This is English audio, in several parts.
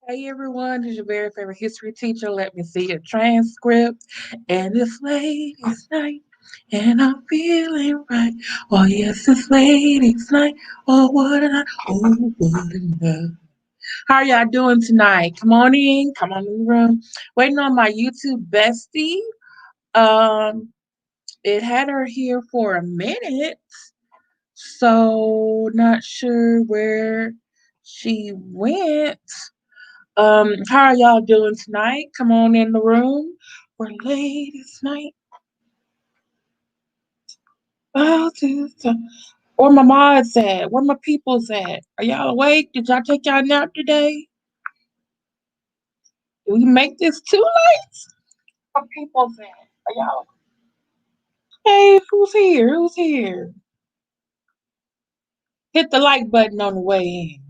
Hey everyone, this is your very favorite history teacher. Let me see your transcript. And it's ladies' night, and I'm feeling right. Oh yes, it's ladies' night. Oh what a night. Oh what a night. How are y'all doing tonight? Come on in. Come on in the room. Waiting on my YouTube bestie. Um, it had her here for a minute, so not sure where she went. How are y'all doing tonight? Come on in the room. We're ladies' night. Oh, where my mods at? Where my peoples at? Are y'all awake? Did y'all take y'all nap today? Did we make this too late? My peoples at? Are y'all? Hey, who's here? Who's here? Hit the like button on the way in.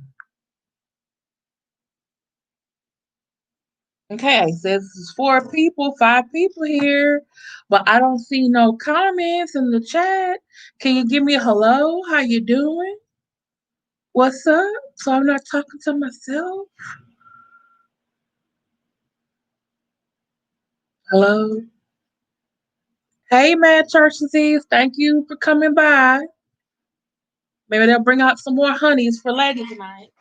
Okay, says it's 4 people, 5 people here, but I don't see no comments in the chat. Can you give me a hello? How you doing? What's up? So I'm not talking to myself. Hello. Hey, Mad Church Disease. Thank you for coming by. Maybe they'll bring out some more honeys for ladies tonight.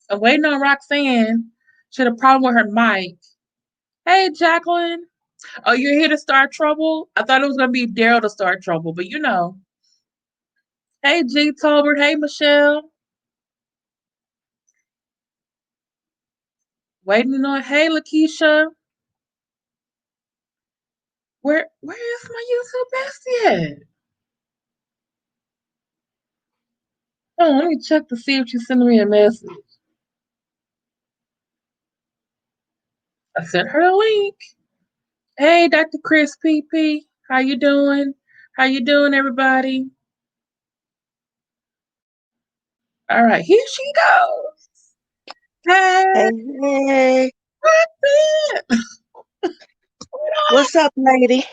I'm waiting on Roxanne. She had a problem with her mic. Hey, Jacqueline. Oh, you're here to start trouble? I thought it was going to be Daryl to start trouble, but you know. Hey, G. Tolbert. Hey, Michelle. Waiting on. Hey, Lakeisha. Where is my YouTube bestie at? Oh, let me check to see if she's sending me a message. I sent her a link. Hey, Dr. Chris PP. How you doing? How you doing, everybody? All right, here she goes. Hey, Hey, hey, what's up? what's up, lady?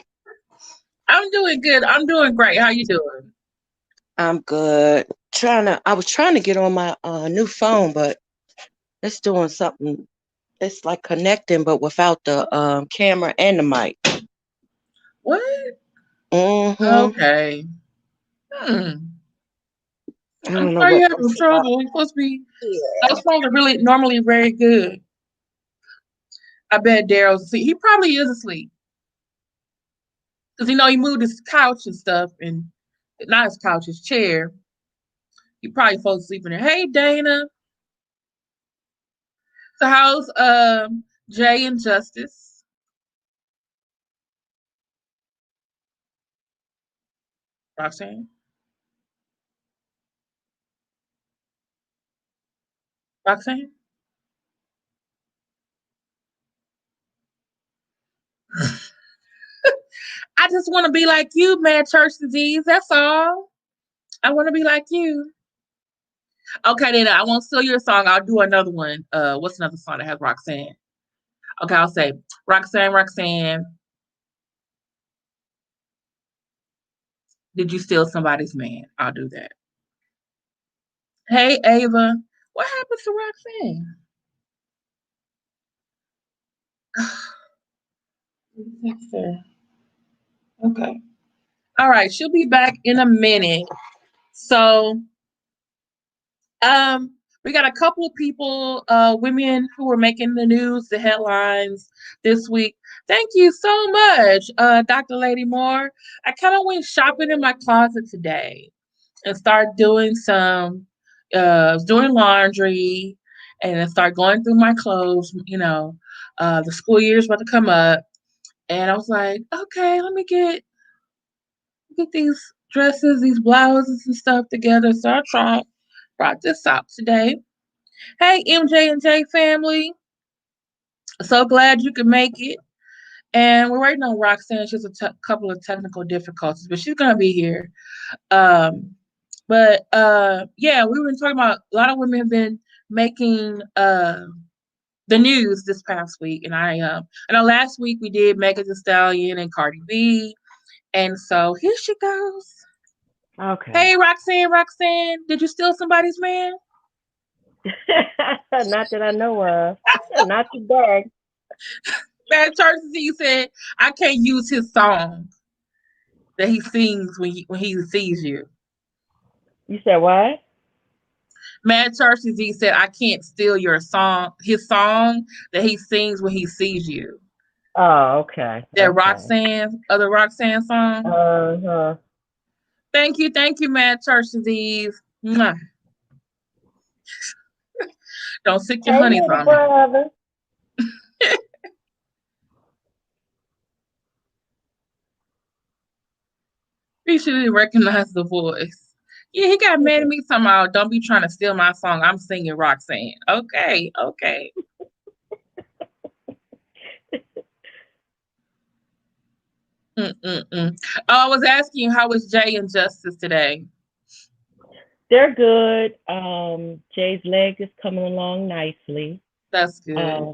I'm doing good. I'm doing great. How you doing? I'm good. I was trying to get on my new phone, but it's doing something. It's like connecting, but without the camera and the mic. What? Mm-hmm. Okay. Hmm. I I'm don't know sorry what. you're Let's having see if I, trouble. You're supposed to be. yeah. Those phones are really normally very good. I bet Daryl's asleep. He probably is asleep because he moved his couch and stuff, and not his couch, his chair. He probably falls asleep in there. Hey, Dana. So how's Jay and Justice? Roxanne? Roxanne? I just want to be like you, Mad Church Disease. That's all. I want to be like you. Okay, then I won't steal your song. I'll do another one. What's another song that has Roxanne? Okay, I'll say Roxanne, Roxanne. Did you steal somebody's man? I'll do that. Hey, Ava. What happened to Roxanne? Text her. Okay. All right. She'll be back in a minute. So Um, we got a couple of people, women who were making the news, the headlines this week. Thank you so much, Dr. Lady Moore. I kind of went shopping in my closet today and started doing doing laundry and then start going through my clothes. The school year's about to come up, and I was like, okay, let me get these dresses, these blouses and stuff together. So brought this out today. Hey, MJ and J family. So glad you could make it. And we're waiting on Roxanne. She has a couple of technical difficulties, but she's going to be here. Um, but yeah, we were talking about a lot of women have been making the news this past week. And I know last week we did Megan Thee Stallion and Cardi B. And so here she goes. Okay. Hey, Roxanne, did you steal somebody's man? Not that I know of. Not today. Man, Church Z said, I can't use his song that he sings when he sees you. You said what? Mad Church Z said, I can't steal your song, his song that he sings when he sees you. Oh, okay. That Okay. Roxanne, other Roxanne song. Uh-huh. Thank you, Mad Church Z. Don't stick your Hey, honeys little on me. brother. He should recognize the voice. Yeah, he got mad at me somehow. Don't be trying to steal my song. I'm singing Roxanne. Okay, okay. Mm-mm-mm. I was asking you, how was Jay and Justice today? They're good. Jay's leg is coming along nicely. That's good. Uh,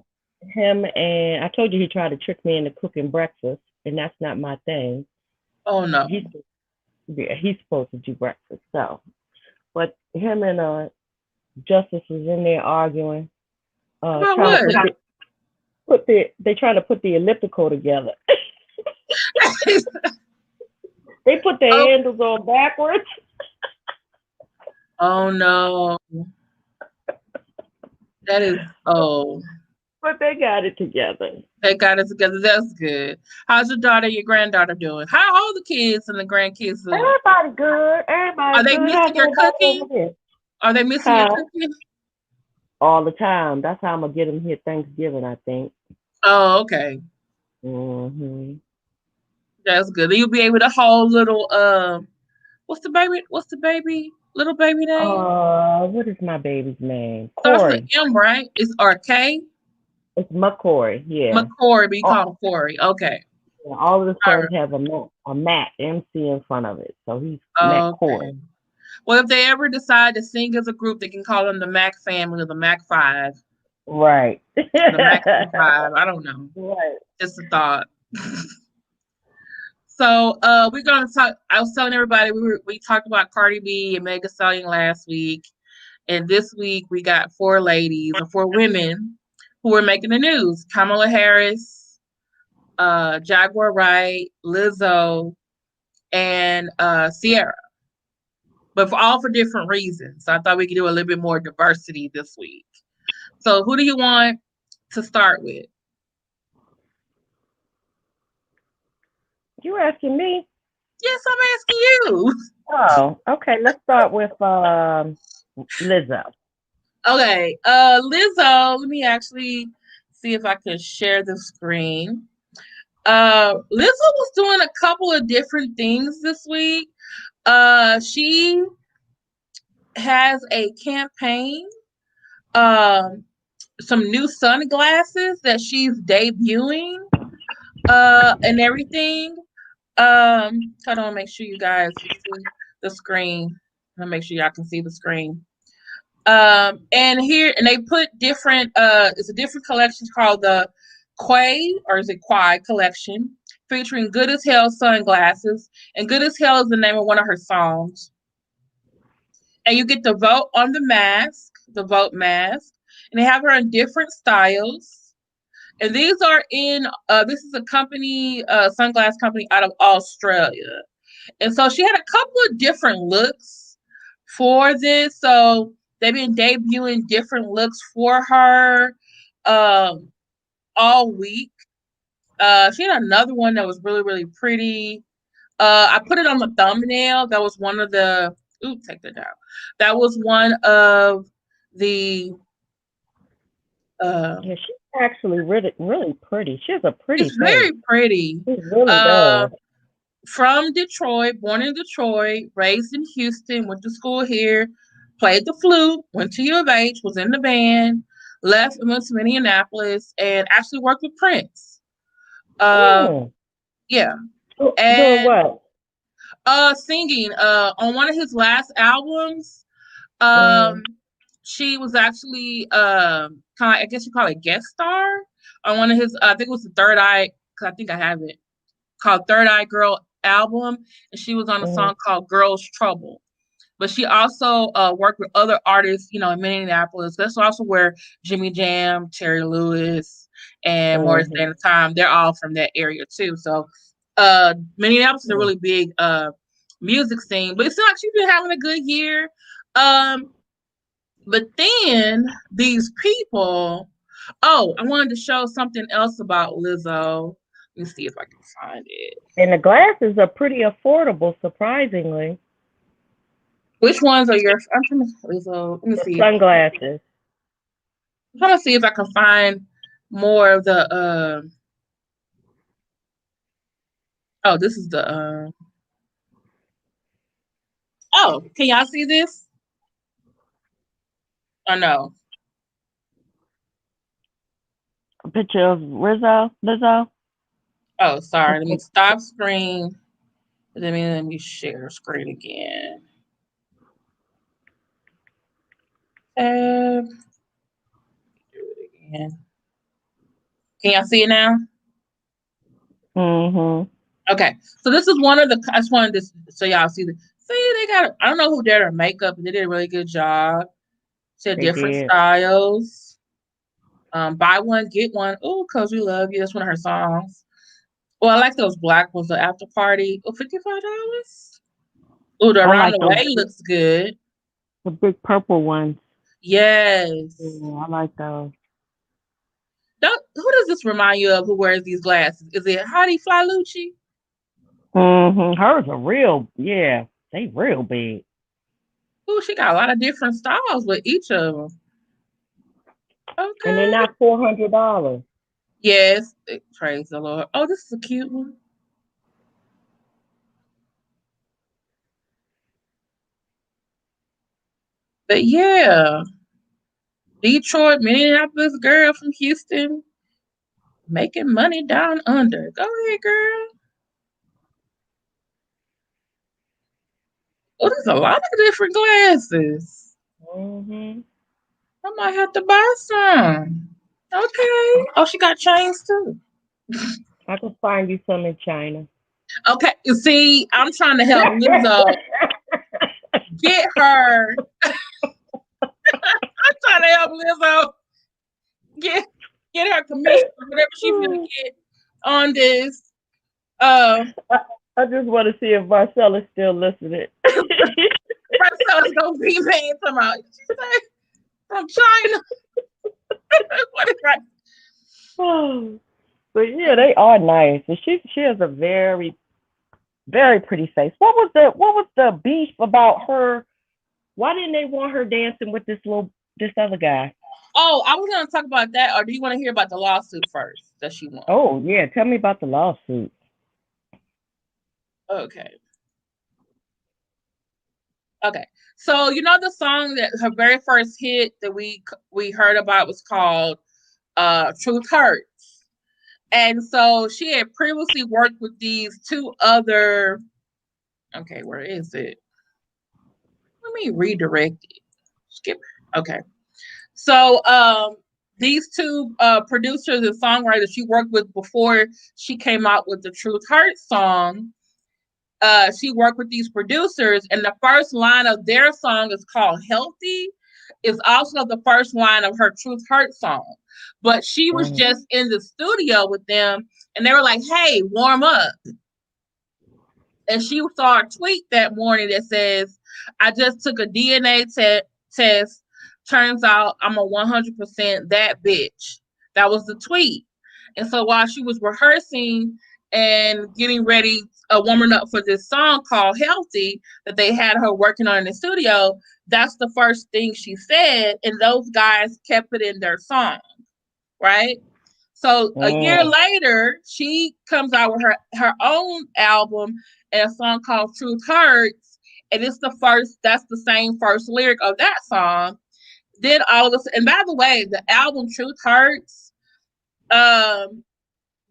him and I told you he tried to trick me into cooking breakfast, and that's not my thing. Oh no. He's yeah, he's supposed to do breakfast. So, but him and Justice was in there arguing, About trying to what? they trying to put the elliptical together. They put the Oh, handles on backwards, oh no. That is, oh, but they got it together. they got it together. That's good. How's your daughter, your granddaughter doing? How old the kids and the grandkids doing? Everybody good. Are Everybody they good. missing How's your everybody cooking? over there? Are they missing your Huh? cooking? All the time. That's how I'm gonna get them here Thanksgiving, I think. Oh, okay. Hmm. That's good. Then you'll be able to hold little what's the baby little baby name? What is my baby's name? Starts with Corey. an M, right? It's or K? It's McCory. Yeah. McCory, but you All, call him Corey. Okay. all of the All sons right. have a Mac MC in front of it, so he's Mac Corey. Okay. Well, if they ever decide to sing as a group, they can call them the Mac family or the Mac Five. Right. The Mac Five. I don't know. Right. Just a thought. So we're gonna talk. I was telling everybody we talked about Cardi B and Mega Stallion last week, and this week we got four ladies or four women who are making the news: Kamala Harris, Jaguar Wright, Lizzo, and Ciara. But for all for different reasons. So I thought we could do a little bit more diversity this week. So who do you want to start with? You asking me? Yes, I'm asking you. Oh, okay. Let's start with Lizzo. Okay, Lizzo. Let me actually see if I can share the screen. Lizzo was doing a couple of different things this week. She has a campaign, um, some new sunglasses that she's debuting, and everything. Hold on, make sure you guys see the screen. I'll make sure y'all can see the screen. And here, and they put different, it's a different collection called the Quay, or is it Quai collection, featuring Good as Hell sunglasses. And Good as Hell is the name of one of her songs. And you get to vote on the mask, the vote mask. And they have her in different styles. And these are in, this is a company, sunglass company out of Australia. And so she had a couple of different looks for this. So they've been debuting different looks for her um, all week. She had another one that was really, really pretty. I put it on the thumbnail. That was one of the. Ooh, take that down. That was one of the. Uh, Yeah, she's actually really, really pretty. She has a pretty it's face. very pretty. She really Uh, does. from Detroit, born in Detroit, raised in Houston, went to school here, played the flute, went to U of H, was in the band, left and went to Minneapolis, and actually worked with Prince. Um, Mm. yeah, Doing and what? singing on one of his last albums. Mm. She was actually kind of, I guess you call it guest star on one of his. I think it was the Third Eye. Cause I think I have it called Third Eye Girl album, and she was on a Mm. song called Girls Trouble. but she also worked with other artists, in Minneapolis. That's also where Jimmy Jam, Terry Lewis, and Morris Day Mm-hmm. and Time, they're all from that area too. So Minneapolis is a really big music scene, but it seems like she's been having a good year. Um, but then these people, oh, I wanted to show something else about Lizzo. Let me see if I can find it. And the glasses are pretty affordable, surprisingly. Which ones are your? I'm trying to Lizzo. Let me The see. sunglasses. I'm trying to see if I can find more of the. Oh, this is the. Oh, can y'all see this? Or no? A picture of Lizzo. Oh, sorry. Let me stop screen. Let me share screen again. Do it again. Can y'all see it now? Mm-hmm. Okay. So this is one of the. I just wanted this so y'all see the. See, they got. I don't know who did her makeup. But they did a really good job. She had They different did. styles. Buy one get one. Oh, cause we love you. That's one of her songs. Well, I like those black ones. The after party. Oh, $55. Oh, the I around like the those way looks good. the big purple ones. Yes. Yeah, I like those. Who does this remind you of? Who wears these glasses? Is it Heidi Flylucci? Mm-hmm. Hers are real. Yeah, they real big. Oh, she got a lot of different styles with each of them. And they're Okay. not $400. Yes. Praise the Lord. Oh, this is a cute one. But yeah, Detroit, Minneapolis girl from Houston making money down under. Go ahead, girl. Oh, there's a lot of different glasses. Mm-hmm. I might have to buy some. Okay. Oh, she got chains too. I can find you some in China. Okay. You see, I'm trying to help Lizzo get her. I'm trying to help Lizzo get get her commission or whatever she's gonna get on this. Uh, I, I just want to see if Marcella's still listening. Marcella's gonna be paying somehow. She said from China. What is that? But yeah, they are nice. And she has a very very pretty face. What was the beef about her? Why didn't they want her dancing with this other guy? Oh, I was gonna talk about that, or do you want to hear about the lawsuit first that she won? Oh yeah, tell me about the lawsuit. Okay. Okay. So you know the song that her very first hit that we heard about was called Truth Hurts. And so she had previously worked with these two other. Okay, where is it? Let me redirect it. Skip. Okay. So these two producers and songwriters she worked with before she came out with the Truth Hurts song. She worked with these producers, and the first line of their song is called Healthy. It's also the first line of her Truth Hurt song. But she was Mm, just in the studio with them, and they were like, hey, warm up. And she saw a tweet that morning that says, I just took a DNA test. Turns out I'm a 100% that bitch. That was the tweet. And so while she was rehearsing and getting ready, warming up for this song called Healthy that they had her working on in the studio, that's the first thing she said. And those guys kept it in their song, right? So a year mm, later, she comes out with her own album and a song called Truth Hurts. And it's that's the same first lyric of that song. Then all of a sudden, and by the way, the album Truth Hurts, um,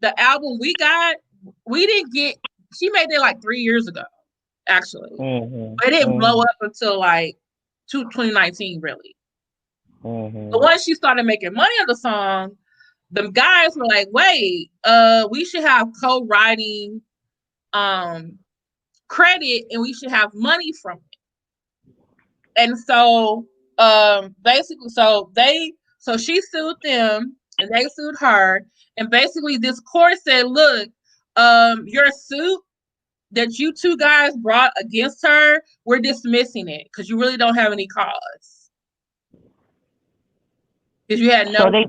the album we didn't get, she made it like 3 years ago, actually. mm-hmm, But it didn't blow mm-hmm, up until like 2019, really. But mm-hmm, once she started making money on the song, the guys were like, wait, we should have co-writing um credit and we should have money from it. And so basically so she sued them and they sued her, and basically this court said, look, your suit that you two guys brought against her, we're dismissing it because you really don't have any cause, because you had So no they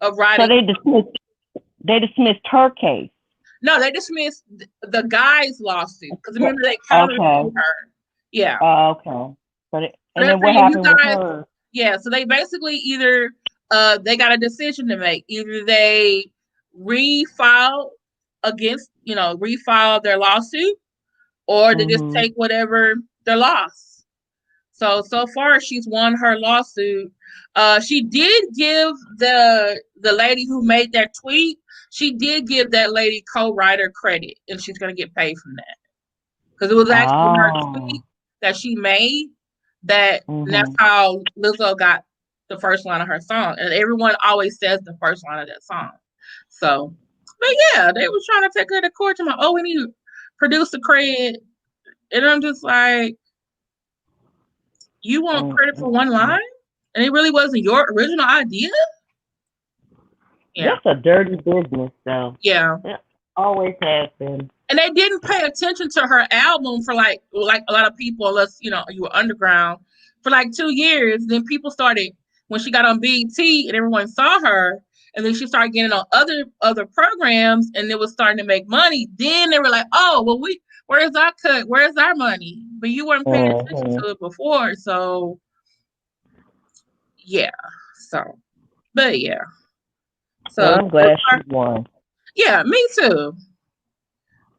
of so writing. they dismissed her case. No, they dismissed the guy's lawsuit because remember they counter Okay. sued her. Yeah. Okay. And They're then what saying you happened with guys, her? yeah, so they basically either they got a decision to make. Either they refile refile their lawsuit, or they just Mhm. take whatever their loss. So far she's won her lawsuit. She did give the lady who made that tweet, she did give that lady co-writer credit, and she's gonna get paid from that. Because it was actually her Oh. tweet that she made and that's Mhm. how Lizzo got the first line of her song. And everyone always says the first line of that song. So, but yeah, they was trying to take her to court to my, oh, we need to produce the cred. And I'm just like, you want Mm, credit for mm, one mm. line? And it really wasn't your original idea? Yeah. That's a dirty business, though. Yeah. It always has been. And they didn't pay attention to her album for like a lot of people, unless you were underground, for like 2 years. Then people started, when she got on BET and everyone saw her, and then she started getting on other programs, and it was starting to make money. Then they were like, oh well, where's our cut, where's our money? But you weren't paying attention Mhm. to it before. So yeah. So but yeah. Well, So I'm glad she won. yeah, me too.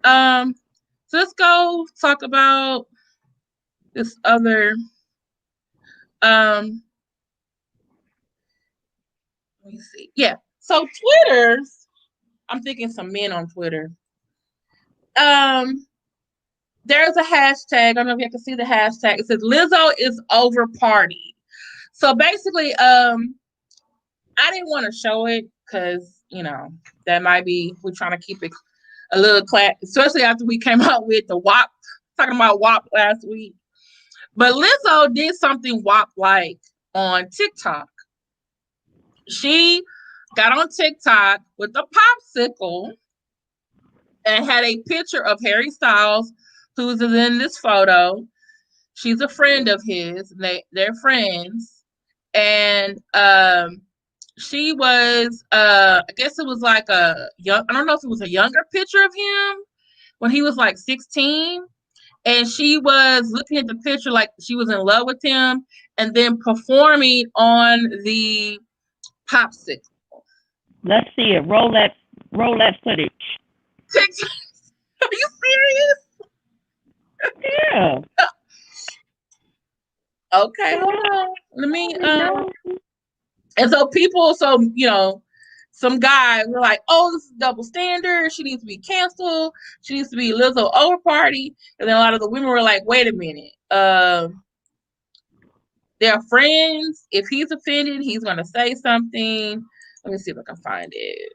um so let's go talk about this other. Um, let me see. Yeah. So Twitter's. I'm thinking some men on Twitter. Um, there's a hashtag. I don't know if you can see the hashtag. It says Lizzo is over party. So basically, I didn't want to show it because that might be, we're trying to keep it a little class, especially after we came out with the WAP, talking about WAP last week. But Lizzo did something WAP like on TikTok. She got on TikTok with a popsicle and had a picture of Harry Styles, who's in this photo. She's a friend of his. They're friends. And she was, I guess it was like I don't know if it was a younger picture of him when he was like 16. And she was looking at the picture like she was in love with him, and then performing on the popsicle. Let's see it. Roll that footage. Are you serious? Yeah. Okay, hold on. Let me You know. and so people, some guys were like, oh, this is double standard. She needs to be canceled. She needs to be Lizzo over party. And then a lot of the women were like, wait a minute. They're friends. If he's offended, he's gonna say something. Let me see if I can find it.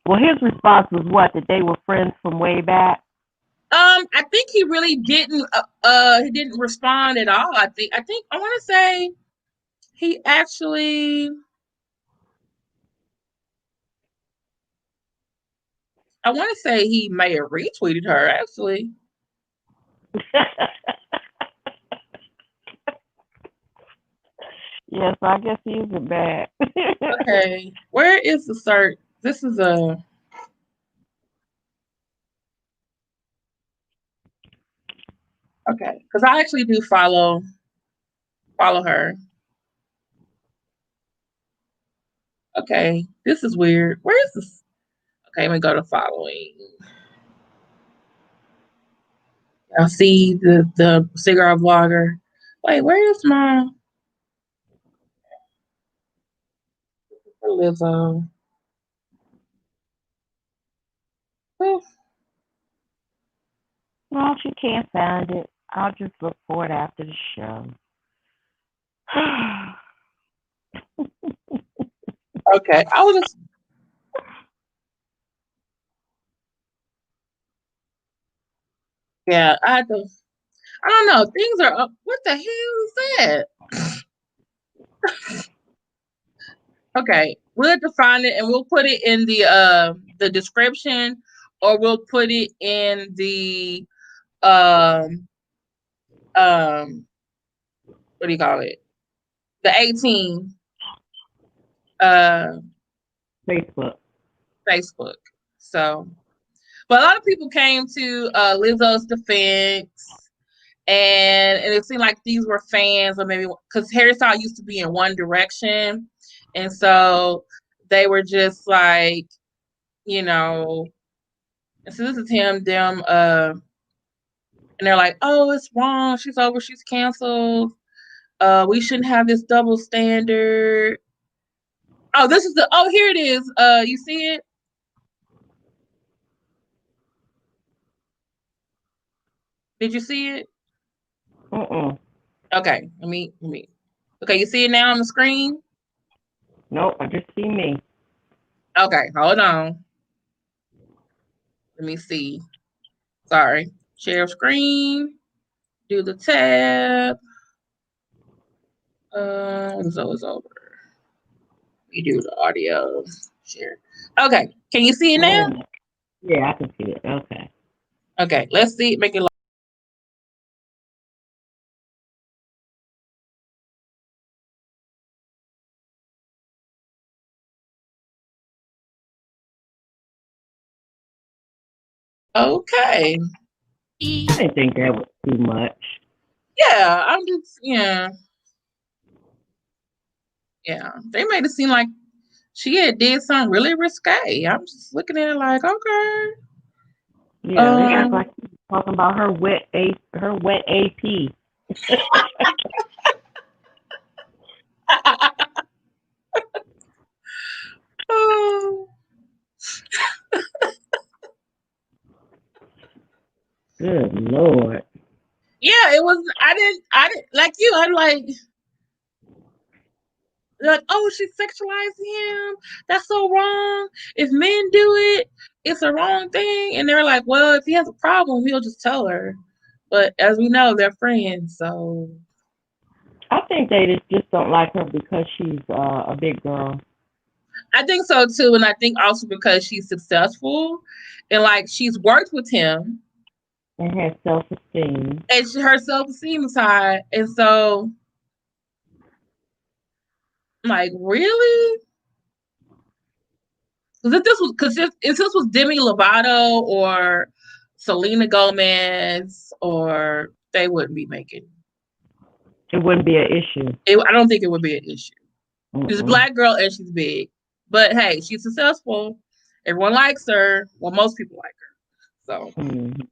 Well, his response was what? That they were friends from way back. I think he really didn't he didn't respond at all. I think I wanna say he actually, I wanna say he may have retweeted her actually. Yes, I guess he isn't bad. Okay, where is the search? This is a, okay, because I actually do follow her. Okay, this is weird. Where is this? Okay, let me go to following. I see the cigar vlogger. Wait, where is my Lizzo? Oh, Well, she can't find it. I'll just look for it after the show. okay, I was just, Yeah, I don't know. Things are up. What the hell is that? Okay, we'll have to find it and we'll put it in the description, or we'll put it in the um what do you call it? The 18 uh Facebook. Facebook. So, but a lot of people came to Lizzo's defense, and it seemed like these were fans, or maybe because Harry Styles used to be in One Direction, and so they were just like, you know, and so this is them, and they're like, oh, it's wrong. She's over. She's canceled. We shouldn't have this double standard. Oh, this is here it is. You see it? Did you see it? Mm-mm. Okay, let me. Okay, you see it now on the screen? Nope, I just see me. Okay, hold on. Let me see. Sorry. Share screen. Do the tab. So it's over. We do the audio. Share. Okay, can you see it now? Mm. Yeah, I can see it. Okay. Okay, let's see. Make it. Okay. I didn't think that was too much. Yeah, I'm just yeah. They made it seem like she had did something really risque. I'm just looking at it like, okay. Yeah, they act like she's talking about her wet AP. Oh. Good Lord. Yeah, it was. I didn't like you. I'm like, oh, she's sexualizing him. That's so wrong. If men do it, it's a wrong thing. And they're like, well, if he has a problem, he'll just tell her. But as we know, they're friends, so I think they just don't like her because she's a big girl I think so too. And I think also because she's successful, and like she's worked with him, and has self-esteem. and her self esteem is high, and so like really. If this was Demi Lovato or Selena Gomez, or they wouldn't be making It wouldn't be an issue. it. I don't think it would be an issue. She's a Mm-mm. black girl and she's big, but hey, she's successful. Everyone likes her. Well, most people like her. So, Mm-hmm.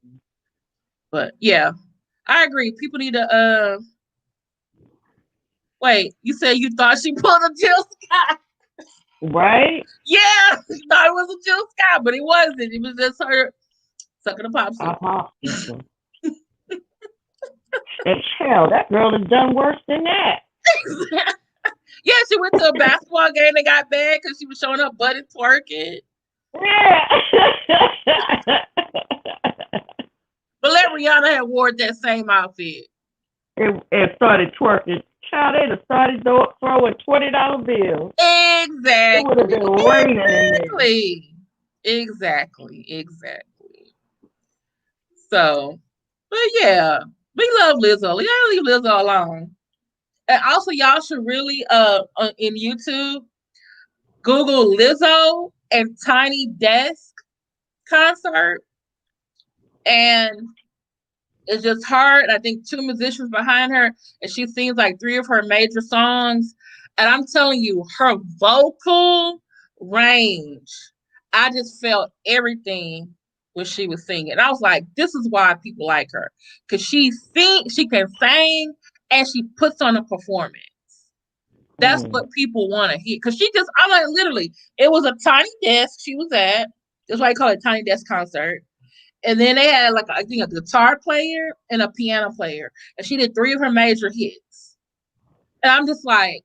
but yeah, I agree. People need to. Wait, you said you thought she pulled a Jill Scott? Right? Yeah, you thought it was a Jill Scott, but it wasn't. It was just her sucking a A popsicle. popsicle. And hell, that girl has done worse than that. Yeah, she went to a basketball game and got bad because she was showing her butt and twerking. Yeah. But let Rihanna have wore that same outfit. It started twerking. Child, they'd have started throwing $20 bills. It would have Exactly. been raining in there. Exactly. So, but yeah, we love Lizzo. We gotta leave Lizzo alone. And also, y'all should really in YouTube Google Lizzo and Tiny Desk concert, and it's just her and I think two musicians behind her, and she sings like three of her major songs. And I'm telling you, her vocal range, I just felt everything when she was singing. And I was like, this is why people like her. Because she can sing, and she puts on a performance. That's Mm. what people want to hear. Because I'm like, literally, it was a tiny desk she was at. That's why I call it Tiny Desk Concert. And then they had like I think a guitar player and a piano player, and she did three of her major hits. And I'm just like,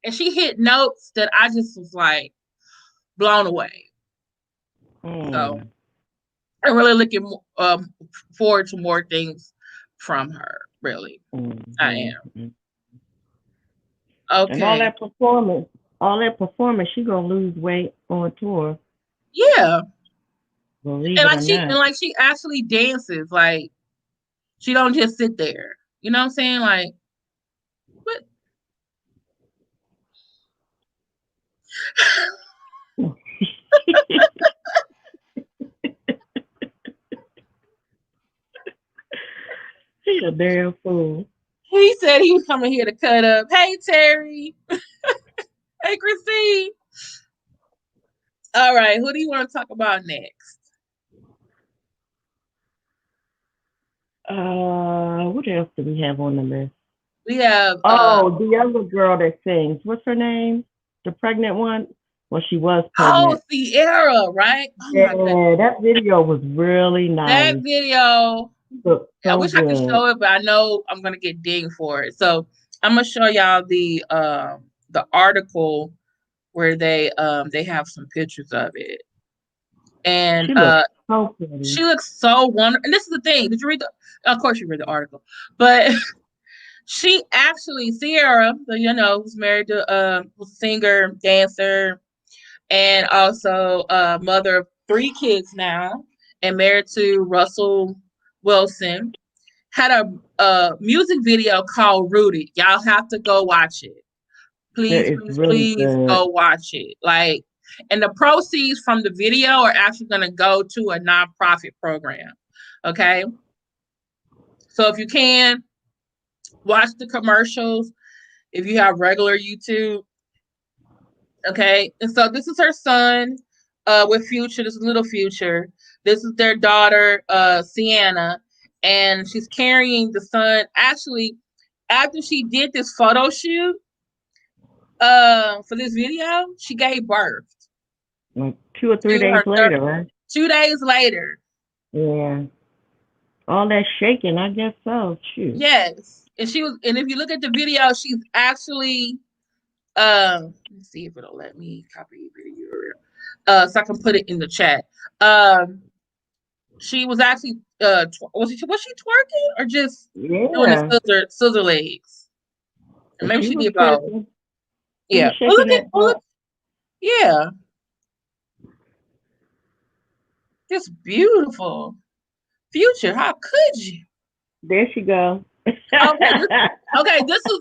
and she hit notes that I just was like blown away. So, Mm. I'm really looking forward to more things from her. Really, I am. Okay. And all that performance, she gonna lose weight on tour. Yeah. Believe And it or not. like she actually dances. Like she don't just sit there. You know what I'm saying? Like what? She a damn fool. He said he was coming here to cut up. Hey Terry. Hey Christine. All right, who do you want to talk about next? What else do we have on the list? We have the other girl that sings. What's her name? The pregnant one? Well, she was pregnant. Ciara, right? Oh Yeah, my goodness. that video was really That nice. video. So I wish I could good. show it, but I know I'm gonna get dinged for it. So I'm gonna show y'all the article where they have some pictures of it. And She looks so pretty. she looks so wonderful. And this is the thing. Did you read of course you read the article. But she actually, Ciara, who's married to singer, dancer, and also mother of 3 kids now, and married to Russell Wilson, had a music video called Rooted. Y'all have to go watch it. Please, please, Really please good. go watch it. Like, and the proceeds from the video are actually going to go to a nonprofit program. Okay. So if you can, watch the commercials if you have regular YouTube. Okay. And so this is her son with Future. This is little Future. This is their daughter, Sienna. And she's carrying the son. Actually, after she did this photo shoot for this video, she gave birth. Like 2 or 3 days later, right? 2 days later. Yeah. All that shaking, I guess so. Shoot. Yes. And if you look at the video, she's actually let me see if it'll let me copy video so I can put it in the chat. She was actually was she twerking or just doing the scissor legs? And maybe she did both. Yeah. Yeah. Just beautiful. Future, how could you? There she go. Okay, this is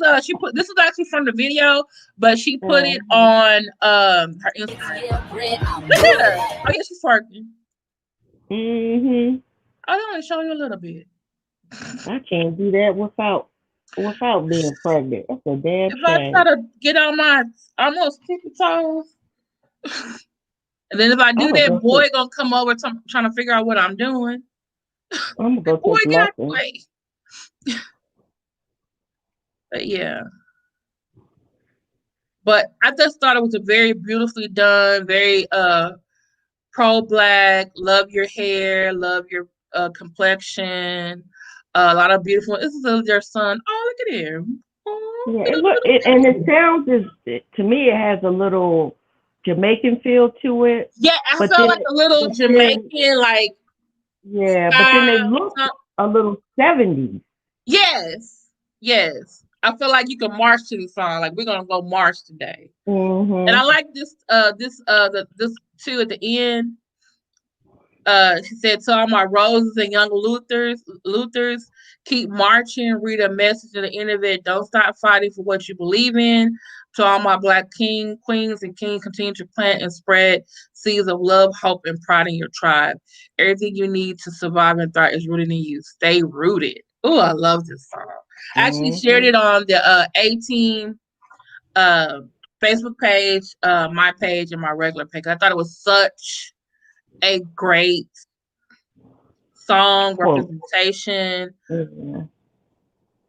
actually from the video, but she put it on her Instagram. Look at her. Oh yeah, she's twerking. I want to show you a little bit. I can't do that without being pregnant. That's a damn shame. If I try to get on my almost tippy toes, and then if I do that, boy gonna come over trying to figure out what I'm doing. I'm gonna go take lessons. But yeah. But I just thought it was a very beautifully done, very pro-black, love your hair, love your complexion, a lot of beautiful. This is their son. Oh, look at him. And it sounds to me it has a little Jamaican feel to it. Yeah, I felt like a little Jamaican, like. Yeah, but then they look a little 70s. Yes, yes. I feel like you can march to the song. Like we're gonna go march today. And I like this too at the end. She said, "To all my roses and young Luthers, keep marching. Read a message at the end of it. Don't stop fighting for what you believe in. To all my Black queens, and kings, continue to plant and spread seeds of love, hope, and pride in your tribe. Everything you need to survive and thrive is rooted in you. Stay rooted." Oh, I love this song. I actually shared it on the 18 Facebook page, my page, and my regular page. I thought it was such a great song representation,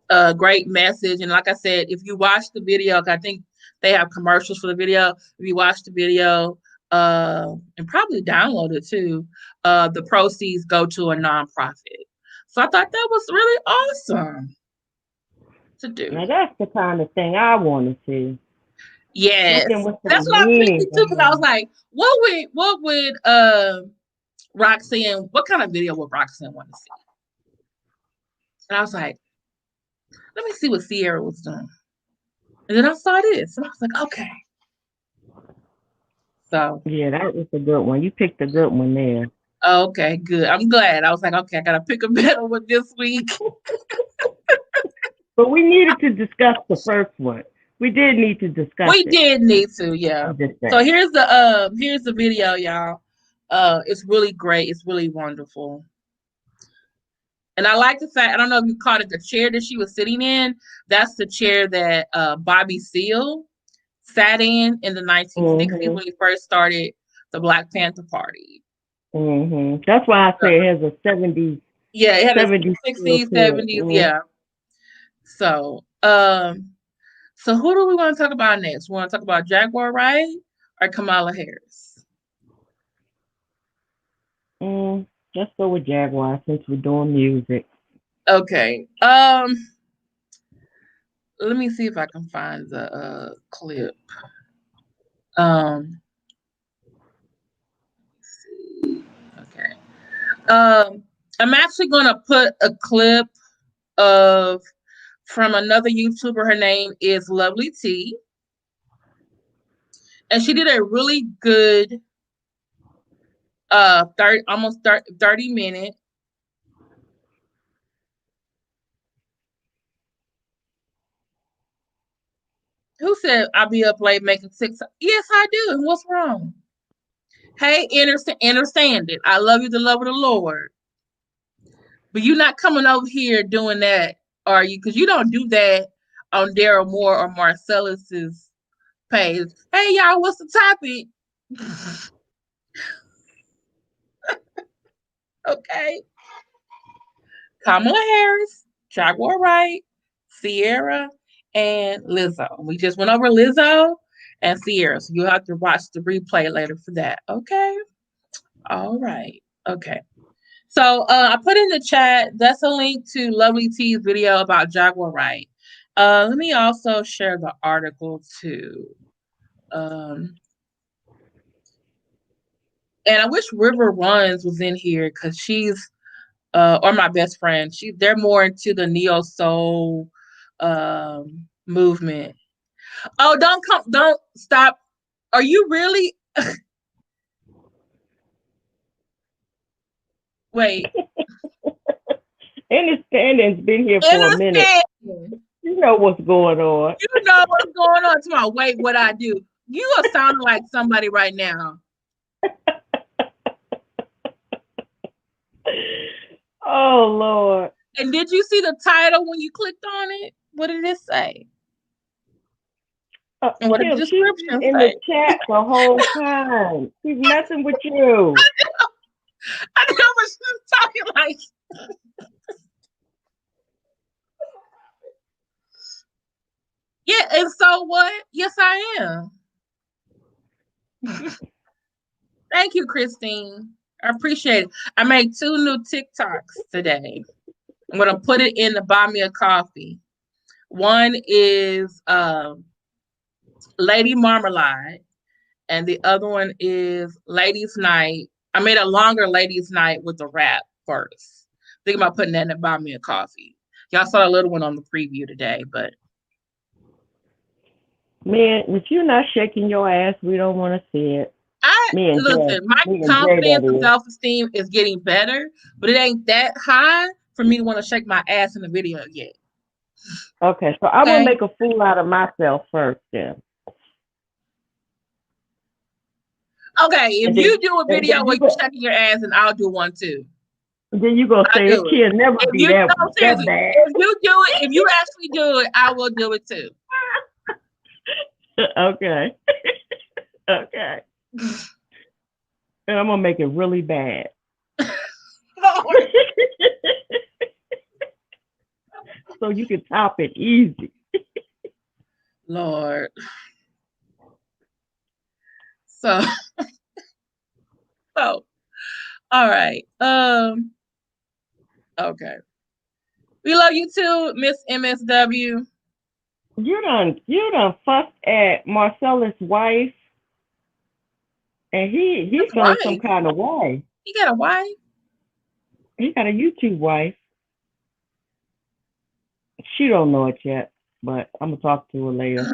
a great message. And like I said, if you watch the video, I think they have commercials for the video. If you watch the video and probably download it too, the proceeds go to a nonprofit. So I thought that was really awesome to do. Now that's the kind of thing I want to see. Yes, that's what I'm thinking too. Because I was like, what would Roxanne, what kind of video would Roxanne want to see? And I was like, let me see what Ciara was doing. And then I saw this, and I was like, okay. So yeah, that was a good one. You picked a good one there. Okay, good. I'm glad. I was like, okay, I gotta pick a better one this week. But we needed to discuss the first one. We did need to discuss We it. did need to, yeah. So here's the video, y'all. It's really great. It's really wonderful. And I like the fact, I don't know if you caught it, the chair that she was sitting in, that's the chair that Bobby Seale sat in the 1960s when he first started the Black Panther Party. That's why I say it has a 70s. Yeah, it had 70s, 60s, 70s, yeah. So, so who do we want to talk about next? We want to talk about Jaguar Wright or Kamala Harris? Let's go with Jaguar since we're doing music. Okay. Let me see if I can find the clip. Let's see. Okay. I'm actually gonna put a clip from another YouTuber. Her name is Lovely T. And she did a really good 30 minute. Who said I'll be up late making TikTok? Yes, I do. And what's wrong? Hey, understand it. I love you, the love of the Lord. But you're not coming over here doing that, are you? Because you don't do that on Daryl Moore or Marcellus's page. Hey, y'all, what's the topic? Okay. Kamala Harris, Jaguar Wright, Ciara, and Lizzo. We just went over Lizzo and Ciara, so you'll have to watch the replay later for that. Okay. All right. Okay. So I put in the chat, that's a link to Lovely T's video about Jaguar Wright. Let me also share the article too. And I wish River Runs was in here because she's or my best friend. They're more into the neo soul movement. Oh, don't stop. Are you really? Wait. Understanding's been here for a minute. You know what's going on. You know what's going on. Tomorrow. Wait, what I do? You are sounding like somebody right now. Oh Lord. And did you see the title when you clicked on it? What did it say? What did the description in say? The chat the whole time. She's messing with you. I know, but she's talking like. Yeah, and so what? Yes, I am. Thank you, Christine. I appreciate it. I made 2 new TikToks today. I'm gonna put it in the Buy Me a Coffee. One is Lady Marmalade, and the other one is Ladies Night. I made a longer Ladies Night with the rap first. Think about putting that in the Buy Me a Coffee. Y'all saw a little one on the preview today, but man, if you're not shaking your ass, we don't want to see it. My confidence and self-esteem is getting better, but it ain't that high for me to want to shake my ass in the video yet. Okay, so I'm gonna make a fool out of myself first then. Okay, if you do a video where you're shaking your ass, and I'll do one too. Then you gonna say it can never be that bad. If you actually do it, I will do it too. Okay. Okay. And I'm gonna make it really bad. Lord. So you can top it easy. Lord. So all right. Okay. We love you too, Miss MSW. You done fussed at Marcellus' wife, and he feeling some kind of way. He got a wife? He got a YouTube wife. She don't know it yet, but I'm gonna talk to her later.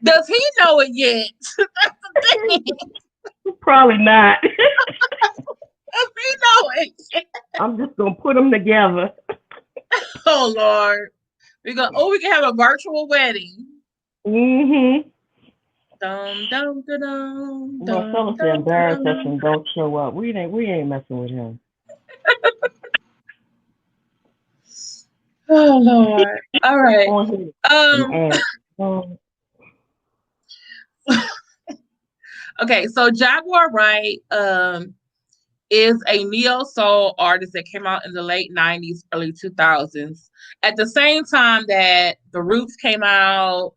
Does he know it yet? That's the thing. Probably not. Does he know it yet? I'm just gonna put them together. Oh Lord. We can have a virtual wedding. Mhm. Dum dum dum dum Well, dum fellas to dum embarrass us dum. and don't show up. We ain't messing with him. Oh Lord. All right. On his Um ass. Um, okay, so Jaguar Wright is a neo soul artist that came out in the late 90s, early 2000s. At the same time that The Roots came out,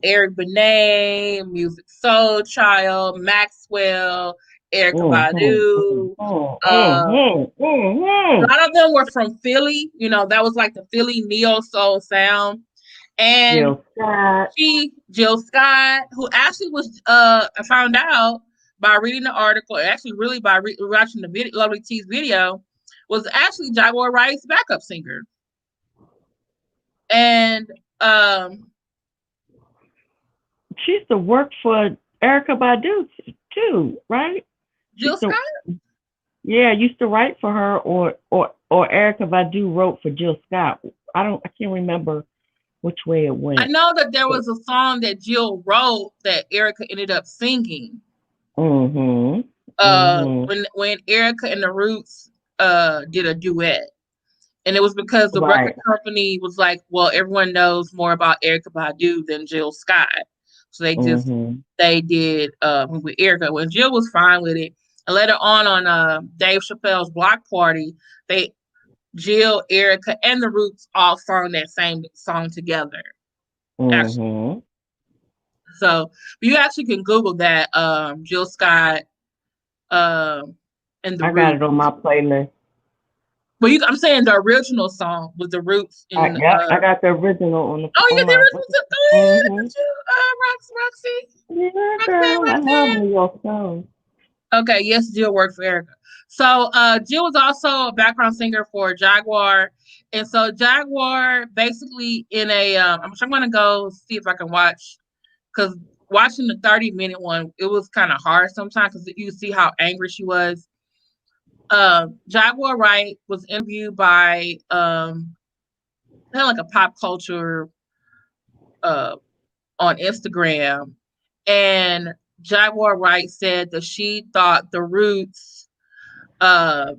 Eric Benet, Music Soul Child, Maxwell, Erica mhm. Badu. Mhm. Mhm. Uh, a Mhm. lot of them were from Philly. That was like the Philly neo soul sound. And Jill Scott. Jill Scott, who actually was, I found out by reading the article, actually really by watching the video, Lovely T's video, was actually Jaguar Wright's backup singer. And She used to work for Erica Badu too, right? She Jill used to, Scott, yeah, used to write for her, or Erica Badu wrote for Jill Scott. I can't remember which way it I went. know that there was a song that Jill wrote that Erica ended up singing. Mhm. Mhm. When Erica and the Roots did a duet. And it was because the record Right. company was like, well, everyone knows more about Erica Badu than Jill Scott. So Mhm. they did with Erica. When Jill was fine with it. And later on Dave Chappelle's Block Party, they Jill, Erica, and the Roots all sung that same song together. Actually. Mhm. So you actually can Google that, Jill Scott, um, and the I got Roots. it on my playlist. Well, I'm saying the original song with the Roots in. Yep, I got the original Oh, you on got the my. original too. Go ahead, look Mhm. at you, Yeah, Roxanne, girl, I love Roxanne. New York songs. Okay, yes, Jill worked for Erica. So Jill was also a background singer for Jaguar, and so Jaguar basically in a. I'm gonna go see if I can watch, because watching the 30-minute one, it was kind of hard sometimes because you see how angry she was. Jaguar Wright was interviewed by kind of like a pop culture uh on Instagram, and Jaguar Wright said that she thought the Roots uh,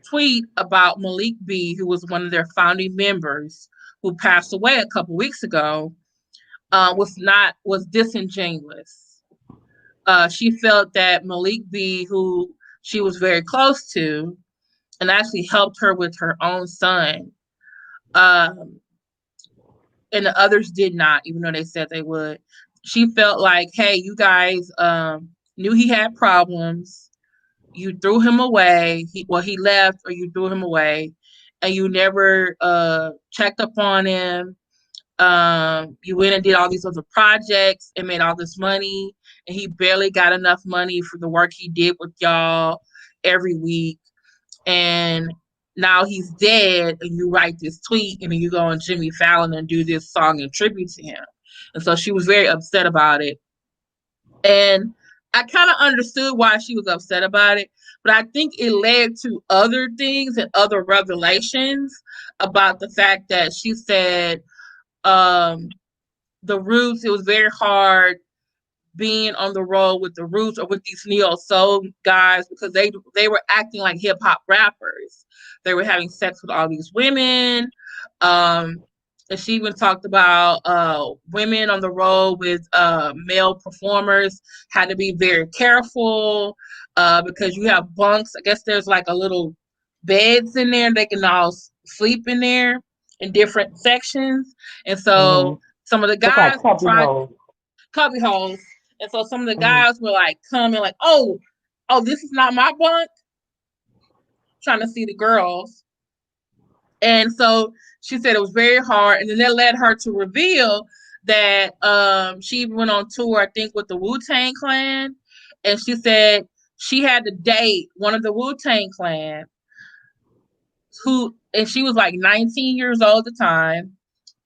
tweet about Malik B, who was one of their founding members, who passed away a couple weeks ago, was disingenuous. She felt that Malik B, who she was very close to, and actually helped her with her own son, um, and the others did not, even though they said they would. She felt like, hey, you guys knew he had problems. You threw him away. He left, or you threw him away, and you never checked up on him. You went and did all these other projects and made all this money, and he barely got enough money for the work he did with y'all every week. And now he's dead, and you write this tweet, and then you go on Jimmy Fallon and do this song in tribute to him. And so she was very upset about it. And I kind of understood why she was upset about it, but I think it led to other things and other revelations about the fact that she said, um, the Roots, it was very hard being on the road with the Roots or with these neo soul guys, because they were acting like hip hop rappers. They were having sex with all these women. Um, and she even talked about women on the road with male performers had to be very careful, because you have bunks. I guess there's like a little beds in there. They can all sleep in there in different sections. And so Mhm. some of the Look guys like were cubby trying holes. cubby holes. And so some of the Mhm. guys were like coming like, oh, this is not my bunk, trying to see the girls. And so she said it was very hard. And then that led her to reveal that she went on tour, I think, with the Wu-Tang Clan. And she said she had to date one of the Wu-Tang Clan and she was like 19 years old at the time,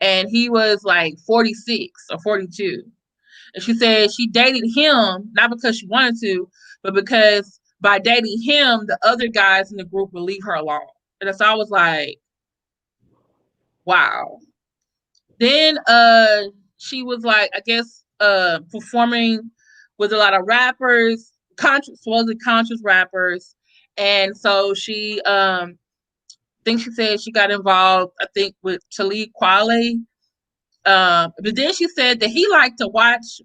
and he was like 46 or 42. And she said she dated him not because she wanted to, but because by dating him, the other guys in the group would leave her alone. And so I was like, wow. Then she was like, I guess performing with a lot of rappers, supposedly conscious rappers. And so she think she said she got involved, I think, with Talib Kweli. But then she said that he liked to watch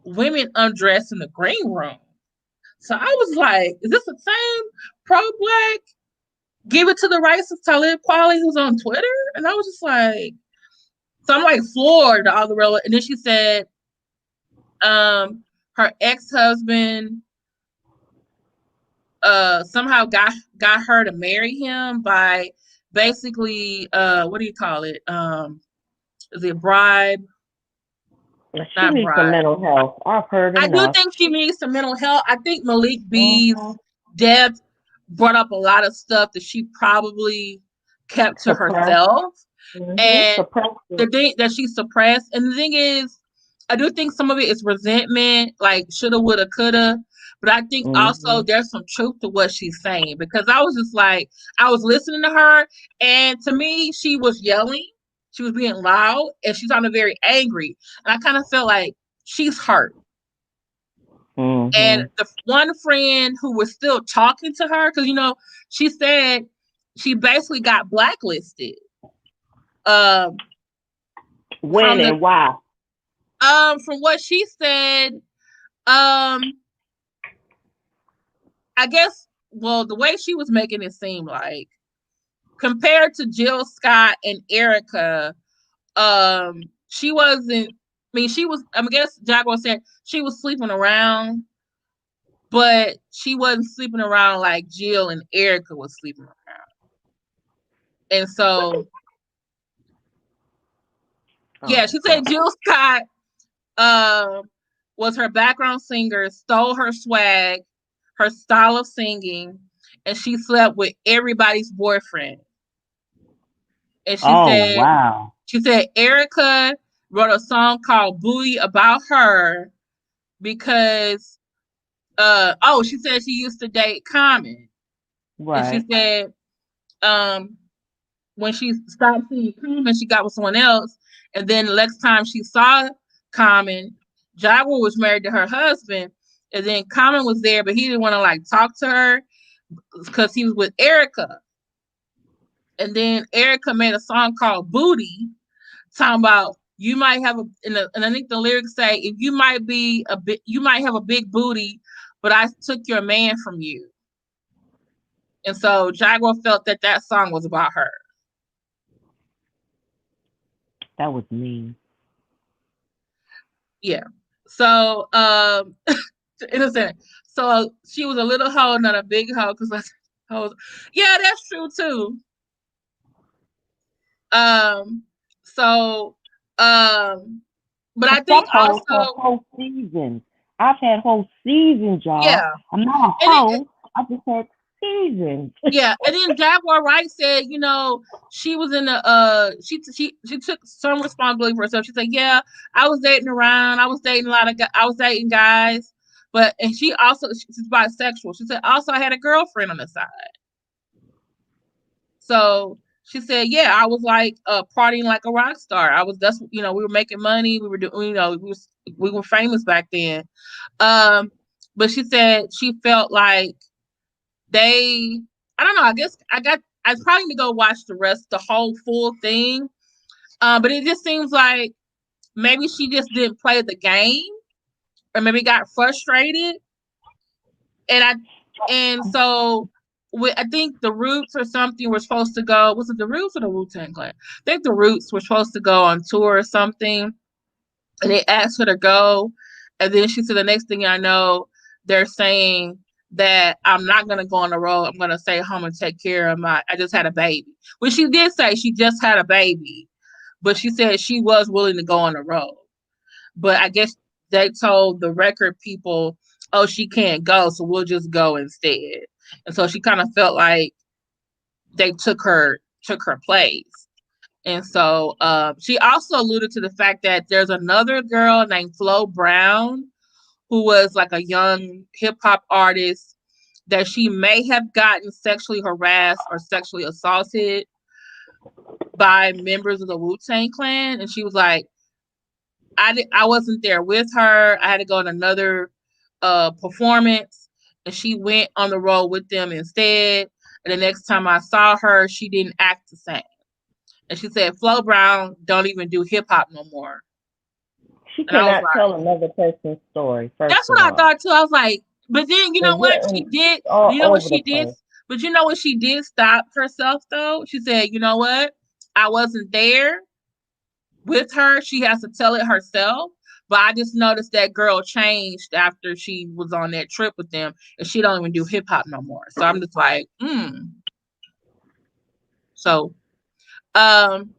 women undress in the green room. So I was like, is this the same pro-black? Give it to the rights of Talib Kweli who's on Twitter? And I was just like, so I'm like floored all the real. And then she said, her ex-husband somehow got her to marry him by basically what do you call it? Is it bribe? She needs some mental health. I've heard enough. I do think she needs some mental health. I think Malik B's death brought up a lot of stuff that she probably kept to herself. And the thing that she suppressed. And the thing is, I do think some of it is resentment, like shoulda, woulda, coulda. But I think also there's some truth to what she's saying, because I was just like, I was listening to her, and to me, she was yelling. She was being loud, and she sounded very angry. And I kind of felt like she's hurt. And the one friend who was still talking to her, because, she said she basically got blacklisted. When and why? From what she said, I guess, well, the way she was making it seem like, compared to Jill Scott and Erica, she wasn't, she was, I guess Jaguar said she was sleeping around, but she wasn't sleeping around like Jill and Erica was sleeping around. And so, yeah, she said Jill Scott was her background singer, stole her swag, her style of singing, and she slept with everybody's boyfriend. And she said Erica wrote a song called Booty about her because she said she used to date Common. Right. And she said when she stopped seeing Common, she got with someone else. And then the next time she saw Common, Jaguar was married to her husband. And then Common was there, but he didn't want to talk to her because he was with Erica. And then Erica made a song called Booty, talking about you might have and I think the lyrics say, if you might have a big booty, but I took your man from you. And so Jaguar felt that song was about her. That was mean. Yeah. So innocent. So she was a little hoe, not a big hoe, because yeah, that's true too. But I think also whole season. I've had whole seasons, y'all. Yeah. I'm not a hoe. I just had seasons. Yeah, and then Jaguar Wright said, she was in the she took some responsibility for herself. She said, yeah, I was dating around. I was dating guys, and she's bisexual. She said also I had a girlfriend on the side. So she said, yeah, I was partying like a rock star. We were making money. We were doing, we were famous back then. But she said she felt like I don't know, I guess I probably need to go watch the whole full thing. But it just seems like maybe she just didn't play the game, or maybe got frustrated. And so I think the Roots or something were supposed to go. Was it the Roots or the Wu-Tang Clan? I think the Roots were supposed to go on tour or something, and they asked her to go. And then she said, the next thing I know, they're saying that I'm not going to go on the road. I'm going to stay home and take care of I just had a baby. Which she did say she just had a baby, but she said she was willing to go on the road. But I guess they told the record people, oh, she can't go, so we'll just go instead. And so she kind of felt like they took her place. And so she also alluded to the fact that there's another girl named Flo Brown who was like a young hip hop artist that she may have gotten sexually harassed or sexually assaulted by members of the Wu-Tang Clan. And she was like, I wasn't there with her. I had to go to another performance, and she went on the road with them instead. And the next time I saw her, she didn't act the same. And she said, Flo Brown don't even do hip hop no more. She And I was cannot like, tell another person's story, first that's of what I all. thought too. I was like, but then you know They're what she getting did? all You know what over the she did? place. But you know what she did stop herself though? She said, you know what? I wasn't there with her. She has to tell it herself. But I just noticed that girl changed after she was on that trip with them, and she don't even do hip hop no more. So I'm just like, So, um,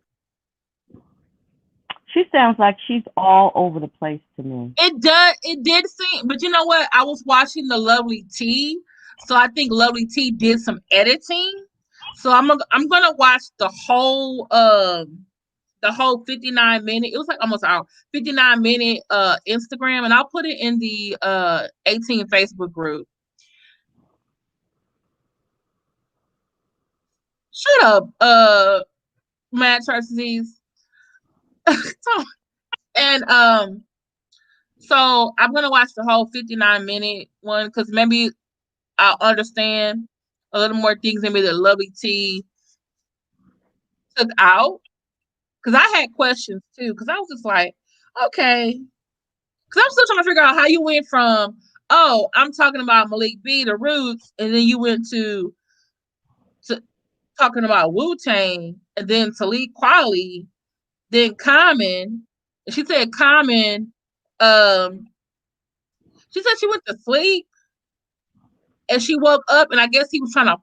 She sounds like she's all over the place to me. it did seem, but you know what? I was watching the Lovely T, so I think Lovely T did some editing. So I'm gonna watch the whole 59 minute. It was like almost an hour, 59 minute Instagram, and I'll put it in the 18 Facebook group. Shut up, Mad Church Disease. And so I'm gonna watch the whole 59 minute one because maybe I'll understand a little more things maybe the Lovely T took out. Because I had questions too. Because I was just like, okay. Because I'm still trying to figure out how you went from, oh, I'm talking about Malik B, the Roots, and then you went to talking about Wu Tang, and then Talib Kweli, then Common. And she said Common, um, she said she went to sleep and she woke up, and I guess he was trying to,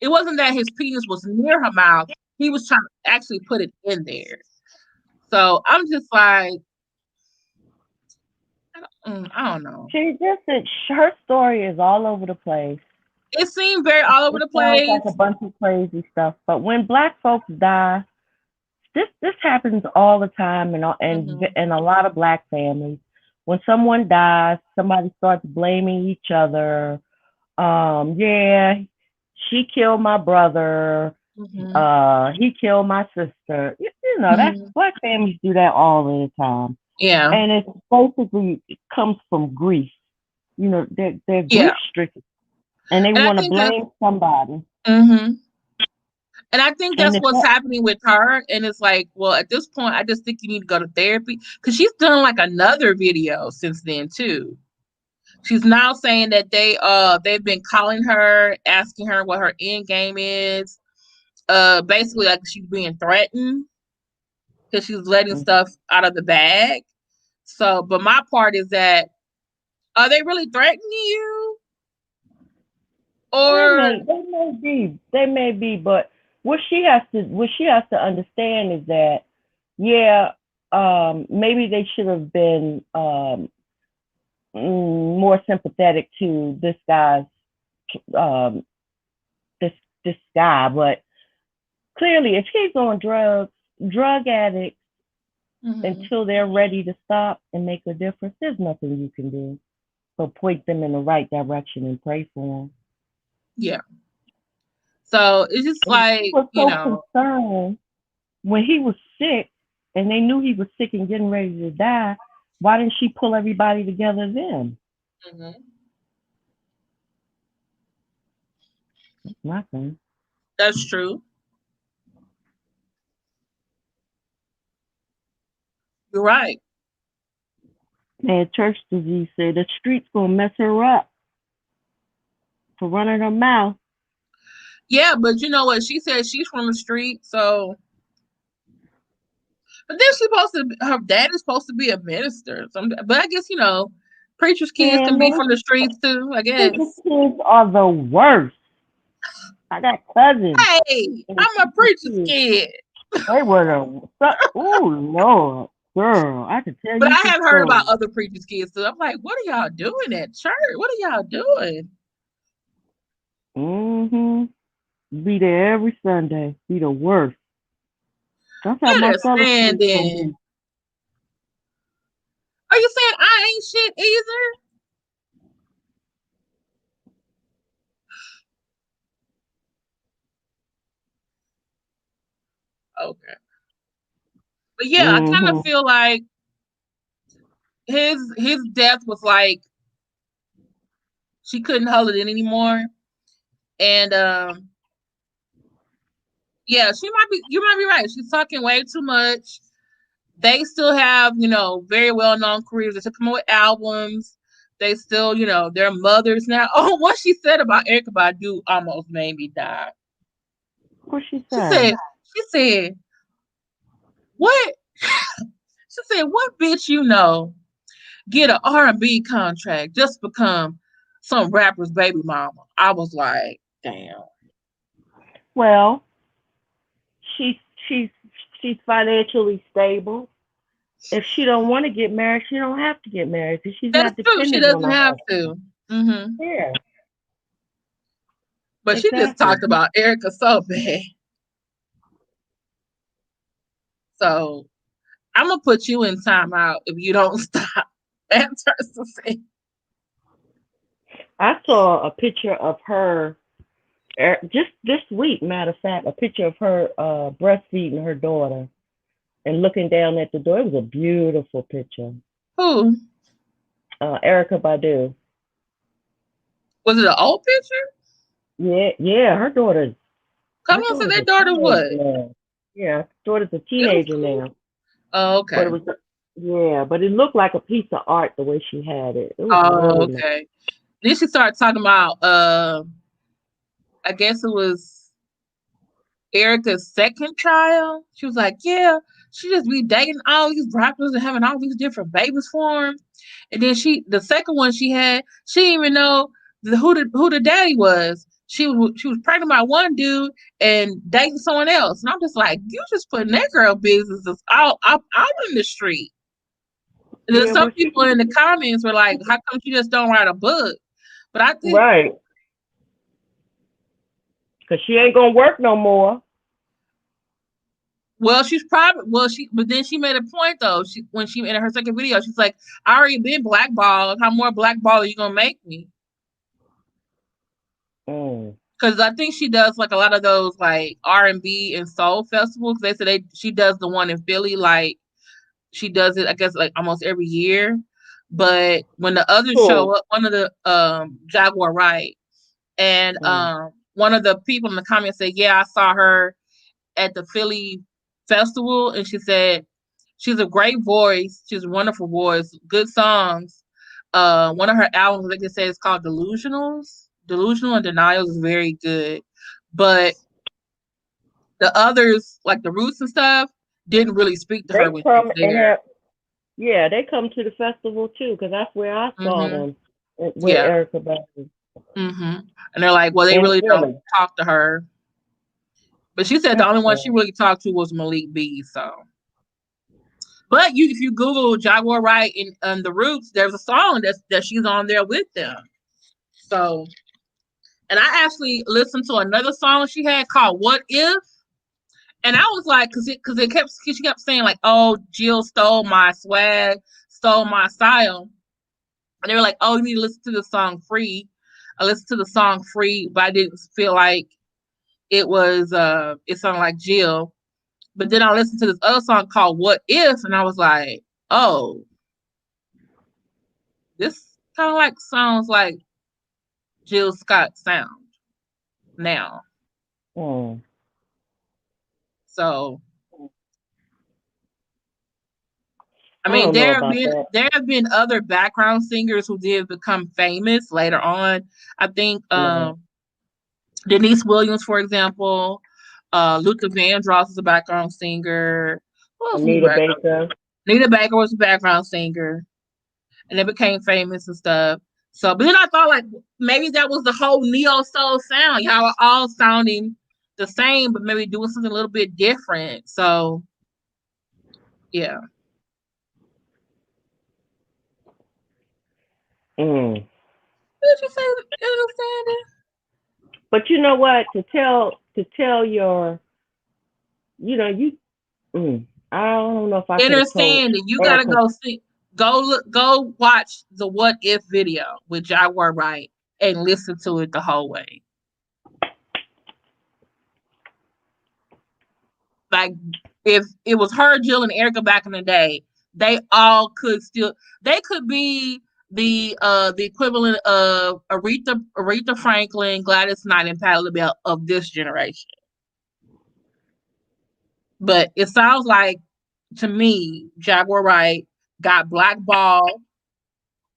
it wasn't that his penis was near her mouth, he was trying to actually put it in there. So I'm just like, I don't know. She just her story is all over the place. It seemed very all over It the sounds like a place. bunch of crazy stuff. But when black folks die, this happens all the time Mm-hmm. in a lot of black families. When someone dies, somebody starts blaming each other. Yeah, she killed my brother. Mm-hmm. He killed my sister. You know, that's Mm-hmm. black families do that all the time. Yeah. And it's basically it comes from grief. You know, they're Yeah. grief stricken and they And I want to think that blame somebody. mm-hmm. And I think And that's if what's that happening with her. And it's like, well, at this point, I just think you need to go to therapy because she's done like another video since then too. She's now saying that they've been calling her, asking her what her end game is. Basically like she's being threatened because she's letting stuff out of the bag. So, but my part is that are they really threatening you? Or they may be, but what she has to understand is that yeah, maybe they should have been more sympathetic to this guy's um, this this guy, but clearly, if he's on drugs, drug addicts, mm-hmm. until they're ready to stop and make a difference, there's nothing you can do. So point them in the right direction and pray for them. Yeah. So it's just And she like, was so concerned when he was sick and they knew he was sick and getting ready to die. Why didn't she pull everybody together then? mm-hmm. That's my thing. That's true. You're right. Man, church disease said the streets gonna mess her up for running her mouth. Yeah, but you know what? She said she's from the street, so but then she's supposed to her dad is supposed to be a minister. But I guess, preachers' kids can Man, be from the streets too, I these guess. kids are the worst. I got cousins. Hey, And I'm a preacher's kid. they were the oh Lord. Girl, I can tell But you I some have heard about stories. other preachers' kids too. I'm like, what are y'all doing at church? What are y'all doing? Mm-hmm. Be there every Sunday. Be the worst. That's how my fellowship gonna Understanding. be. Are you saying I ain't shit either? Okay. But yeah, I kind of Mm-hmm. feel like his death was like she couldn't hold it in anymore. And yeah, she might be you might be right. She's talking way too much. They still have, very well known careers. They still come out with albums. They still, they're mothers now. Oh, what she said about Erica Badu almost made me die. What she She say? said, she said, what? She said, what bitch get an R&B contract just become some rapper's baby mama? I was like, damn. Well, she's she's she's financially stable. If she don't want to get married, she don't have to get married because she's That's not true. She dependent on doesn't her have husband. to. Hmm. Yeah, But she just exactly. talked about Erica so bad. So I'm gonna put you in timeout if you don't stop. That's her saying. I saw a picture of her just this week. Matter of fact, a picture of her breastfeeding her daughter and looking down at the door. It was a beautiful picture. Who Erica Badu. was it? An old picture? Yeah, yeah. Come Her on, so daughter's that a daughter teenager what? now. Yeah, her daughter's a It was teenager cool. now. Oh, But okay. but it looked like a piece of art the way she had it. It was Oh, really nice. okay. Then she started talking about I guess it was Erica's second child. She was like, yeah, she just be dating all these rappers and having all these different babies for him. And then the second one she had, she didn't even know who the daddy was. She was pregnant by one dude and dating someone else. And I'm just like, you just putting that girl business out in the street. And then Yeah, some well, people in the comments were like, how come she just don't write a book? But I think, right, because she ain't gonna work no more. well, she's probably but then she made a point though. When she in her second video, she's like, I already been blackballed. How more blackball are you gonna make me? Mm. Because I think she does like a lot of those like R&B and soul festivals. They said she does the one in Philly, like she does it, I guess, like almost every year. But when the others show Cool. up, one of the Jaguar, Wright, and Mm. one of the people in the comments said, yeah, I saw her at the Philly festival, and she said she's a great voice. She's a wonderful voice, good songs. One of her albums, like they say, is called Delusional and Denials is very good. But the others, like the Roots and stuff, didn't really speak to her They when she was come and there. have Yeah, they come to the festival too, because that's where I saw Hmm. them with Yeah. Erica Badu Hmm. And they're like, well, they in really don't Philly. talk to her. But she said the That's only one she sad. really talked to was Malik B. So, but if you Google Jaguar Wright and the Roots, there's a song that she's on there with them. So, and I actually listened to another song she had called "What If," and I was like, because she kept saying like, "Oh, Jill stole my swag, stole my style," and they were like, "Oh, you need to listen to the song Free." I listened to the song Free, but I didn't feel like it sounded like Jill. But then I listened to this other song called "What If," and I was like, "Oh, this kind of like sounds like Jill Scott sound now." Mm. So, I I mean, don't know about that. there have been other background singers who did become famous later on. I think Right. Denise Williams, for example, Luther Vandross is a background singer. Who else was a Anita background? Baker. Nita Baker was a background singer, and they became famous and stuff. So, but then I thought like maybe that was the whole neo soul sound. Y'all are all sounding the same, but maybe doing something a little bit different. So, yeah. Mm. Did you say understanding? But you know what? To tell your, you. I don't know if I could have told Understanding. You gotta Erica. go see. Go watch the What If video with Jaguar Wright and listen to it the whole way. Like if it was her, Jill, and Erica back in the day, they all could still. They could be the equivalent of Aretha Franklin, Gladys Knight, and Patti LaBelle of this generation. But it sounds like to me, Jaguar Wright got blackballed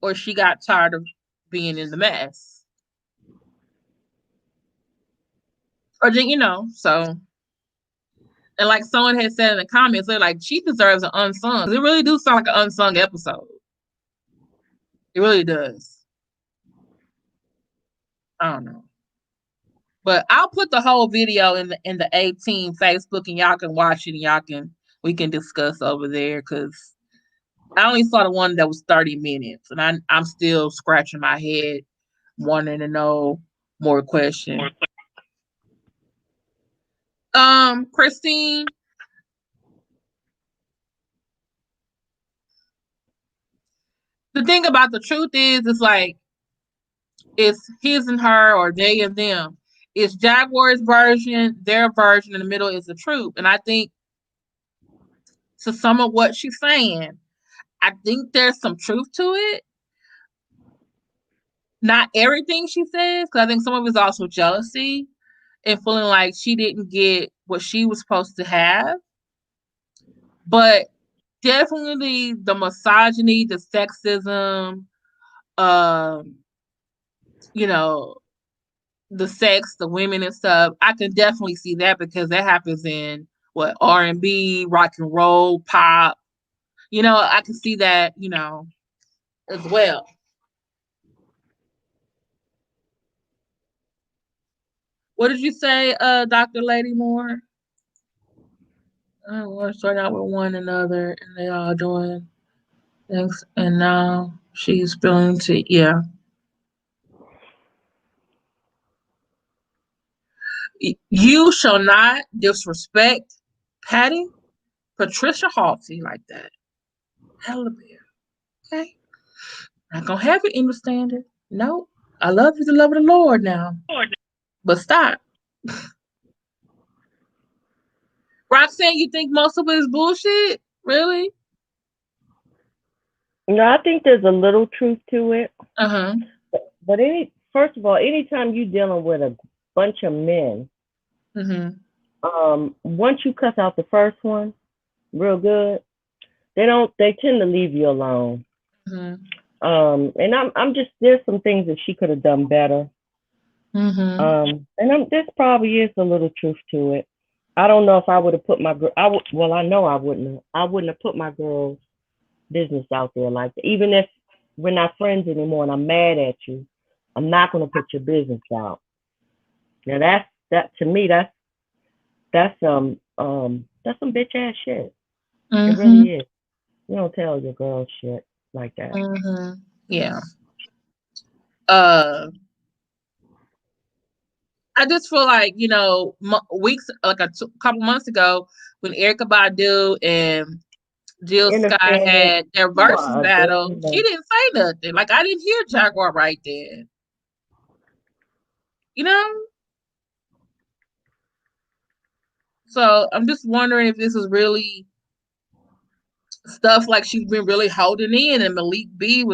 or she got tired of being in the mess. Or so and like someone had said in the comments, they're like, she deserves an unsung. It really do sound like an unsung episode. It really does. I don't know. But I'll put the whole video in the 18 Facebook and y'all can watch it and we can discuss over there because I only saw the one that was 30 minutes and I'm still scratching my head wanting to know more questions. Christine, the thing about the truth is, it's like it's his and her or they and them. It's Jaguar's version, their version, in the middle is the truth. And I think to some of what she's saying, I think there's some truth to it. Not everything she says, because I think some of it's also jealousy and feeling like she didn't get what she was supposed to have. But definitely the misogyny, the sexism, um, you know, the sex, the women and stuff, I can definitely see that because that happens in what R&B, rock and roll, pop. I can see that, as well. What did you say, Dr. Lady Moore? We're starting out with one another and they are doing things and now she's feeling to You shall not disrespect Patty Patricia Halsey like that. Hell of a okay? Not gonna have it understand it. No. I love you the love of the Lord now. But stop. Roxanne, you think most of it is bullshit? Really? No, I think there's a little truth to it. Uh-huh. But first of all, anytime you're dealing with a bunch of men, once you cuss out the first one real good, they tend to leave you alone. And I'm just, there's some things that she could have done better. And there probably is a little truth to it. I don't know if I would have put my girl. Well, I know I wouldn't. I wouldn't have put my girl's business out there like that. Even if we're not friends anymore and I'm mad at you, I'm not gonna put your business out. Now that to me that's some bitch ass shit. It really is. You don't tell your girl shit like that. Yeah. I just feel like weeks like a couple months ago when Erykah Badu and Jill Scott had their versus battle, she didn't say nothing. Like I didn't hear Jaguar right then. So I'm just wondering if this is really stuff like she's been really holding in, and Malik B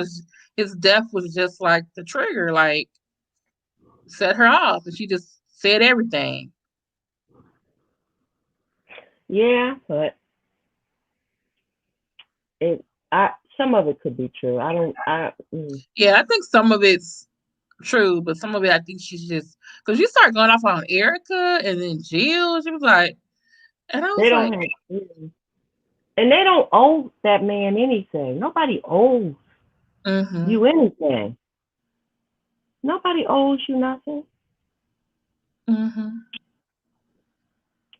his death was just like the trigger, like set her off, and she just said everything. Yeah, but some of it could be true. Yeah, I think some of it's true, but some of it I think she's just because you start going off on Erykah and then Jill. She was like, and I was and they don't owe that man anything. Nobody owes you anything. Nobody owes you nothing.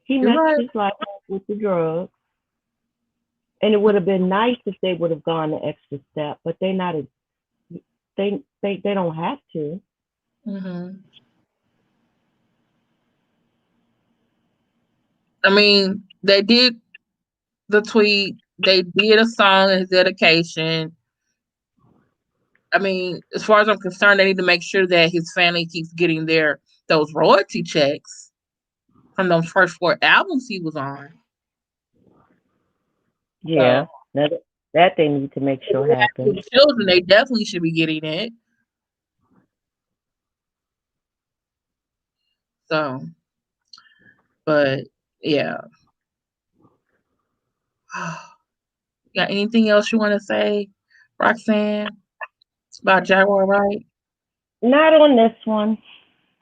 He messed his life up with the drugs. And it would have been nice if they would have gone the extra step, but they're not they don't have to. I mean, they did the tweet. They did a song in his dedication. I mean, as far as I'm concerned, they need to make sure that his family keeps getting those royalty checks from those first 4 albums he was on. Yeah, that they need to make sure happens. Children, they definitely should be getting it. So, but yeah. Got anything else you want to say, Roxanne, about Jaguar, right? Not on this one.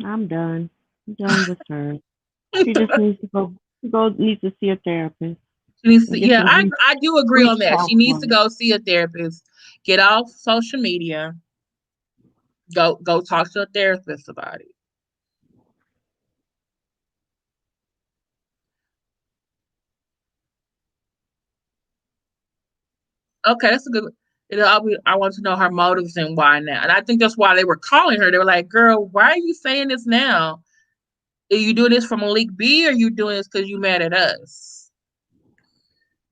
I'm done. I'm done with her. She just needs to needs to see a therapist. Yeah, I do agree on that. She needs to go see a therapist, get off social media, go talk to a therapist about it. Okay, that's a good. I want to know her motives and why now, and I think that's why they were calling her. They were like, "Girl, why are you saying this now? Are you doing this from Malik B, or are you doing this because you mad at us?"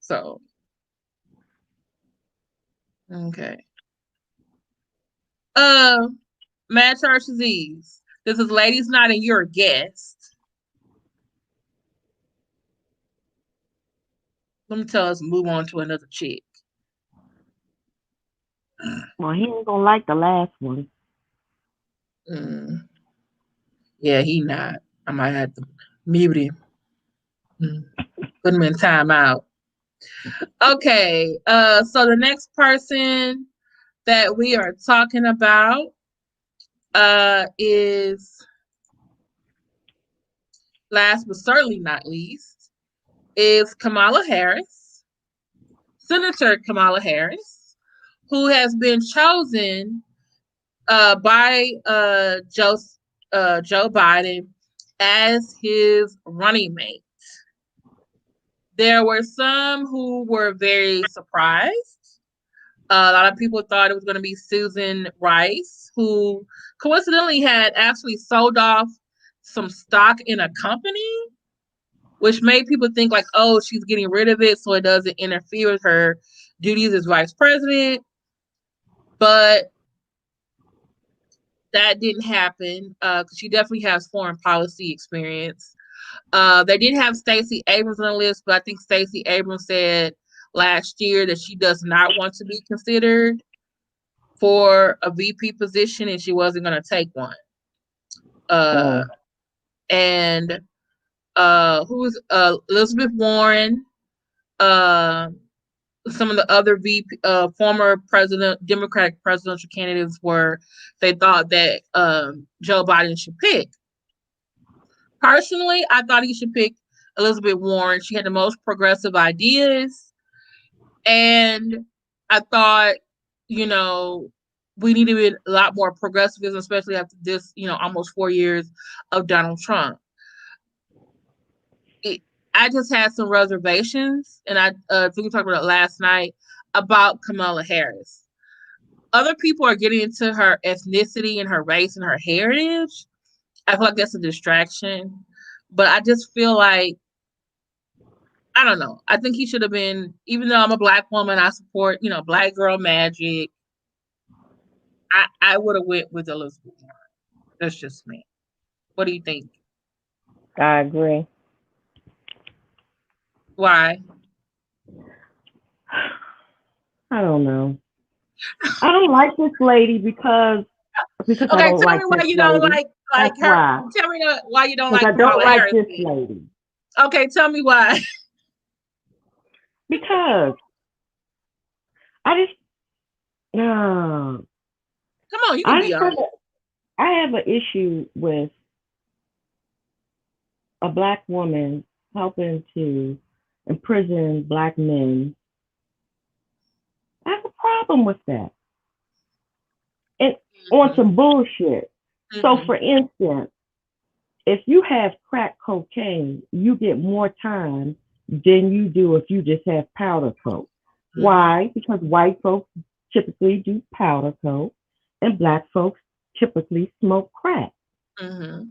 So, okay. Mad Church Disease. This is Ladies Night and you're a guest. Let me tell us move on to another chick. Well, he ain't gonna like the last one. Yeah, he not. I might have to mute him. Put him in timeout. Okay. So the next person that we are talking about is last but certainly not least is Kamala Harris, Senator Kamala Harris, who has been chosen by Joe Biden as his running mate. There were some who were very surprised. A lot of people thought it was going to be Susan Rice, who coincidentally had actually sold off some stock in a company, which made people think like, oh, she's getting rid of it so it doesn't interfere with her duties as vice president. But that didn't happen because she definitely has foreign policy experience. They did have Stacey Abrams on the list, but I think Stacey Abrams said last year that she does not want to be considered for a VP position and she wasn't going to take one. And who was Elizabeth Warren, some of the other former Democratic presidential candidates they thought that Joe Biden should pick. Personally, I thought he should pick Elizabeth Warren. She had the most progressive ideas. And I thought, we need to be a lot more progressivism, especially after this, almost 4 years of Donald Trump. I just had some reservations, and I think we talked about it last night, about Kamala Harris. Other people are getting into her ethnicity and her race and her heritage. I feel like that's a distraction. But I just feel like, I don't know. I think he should have been, even though I'm a Black woman, I support, Black girl magic. I would have went with Elizabeth Warren. That's just me. What do you think? I agree. Why? I don't know. I don't like this lady because okay, I don't tell me why you don't like her. Why. Tell me why you don't like I don't like Harris this lady. Okay, tell me why. Because I just no. Come on, you can be honest. I have an issue with a Black woman helping to imprison Black men. I have a problem with that. And on some bullshit. So, for instance, if you have crack cocaine, you get more time than you do if you just have powder coke. Why? Because white folks typically do powder coke and Black folks typically smoke crack. Mm-hmm.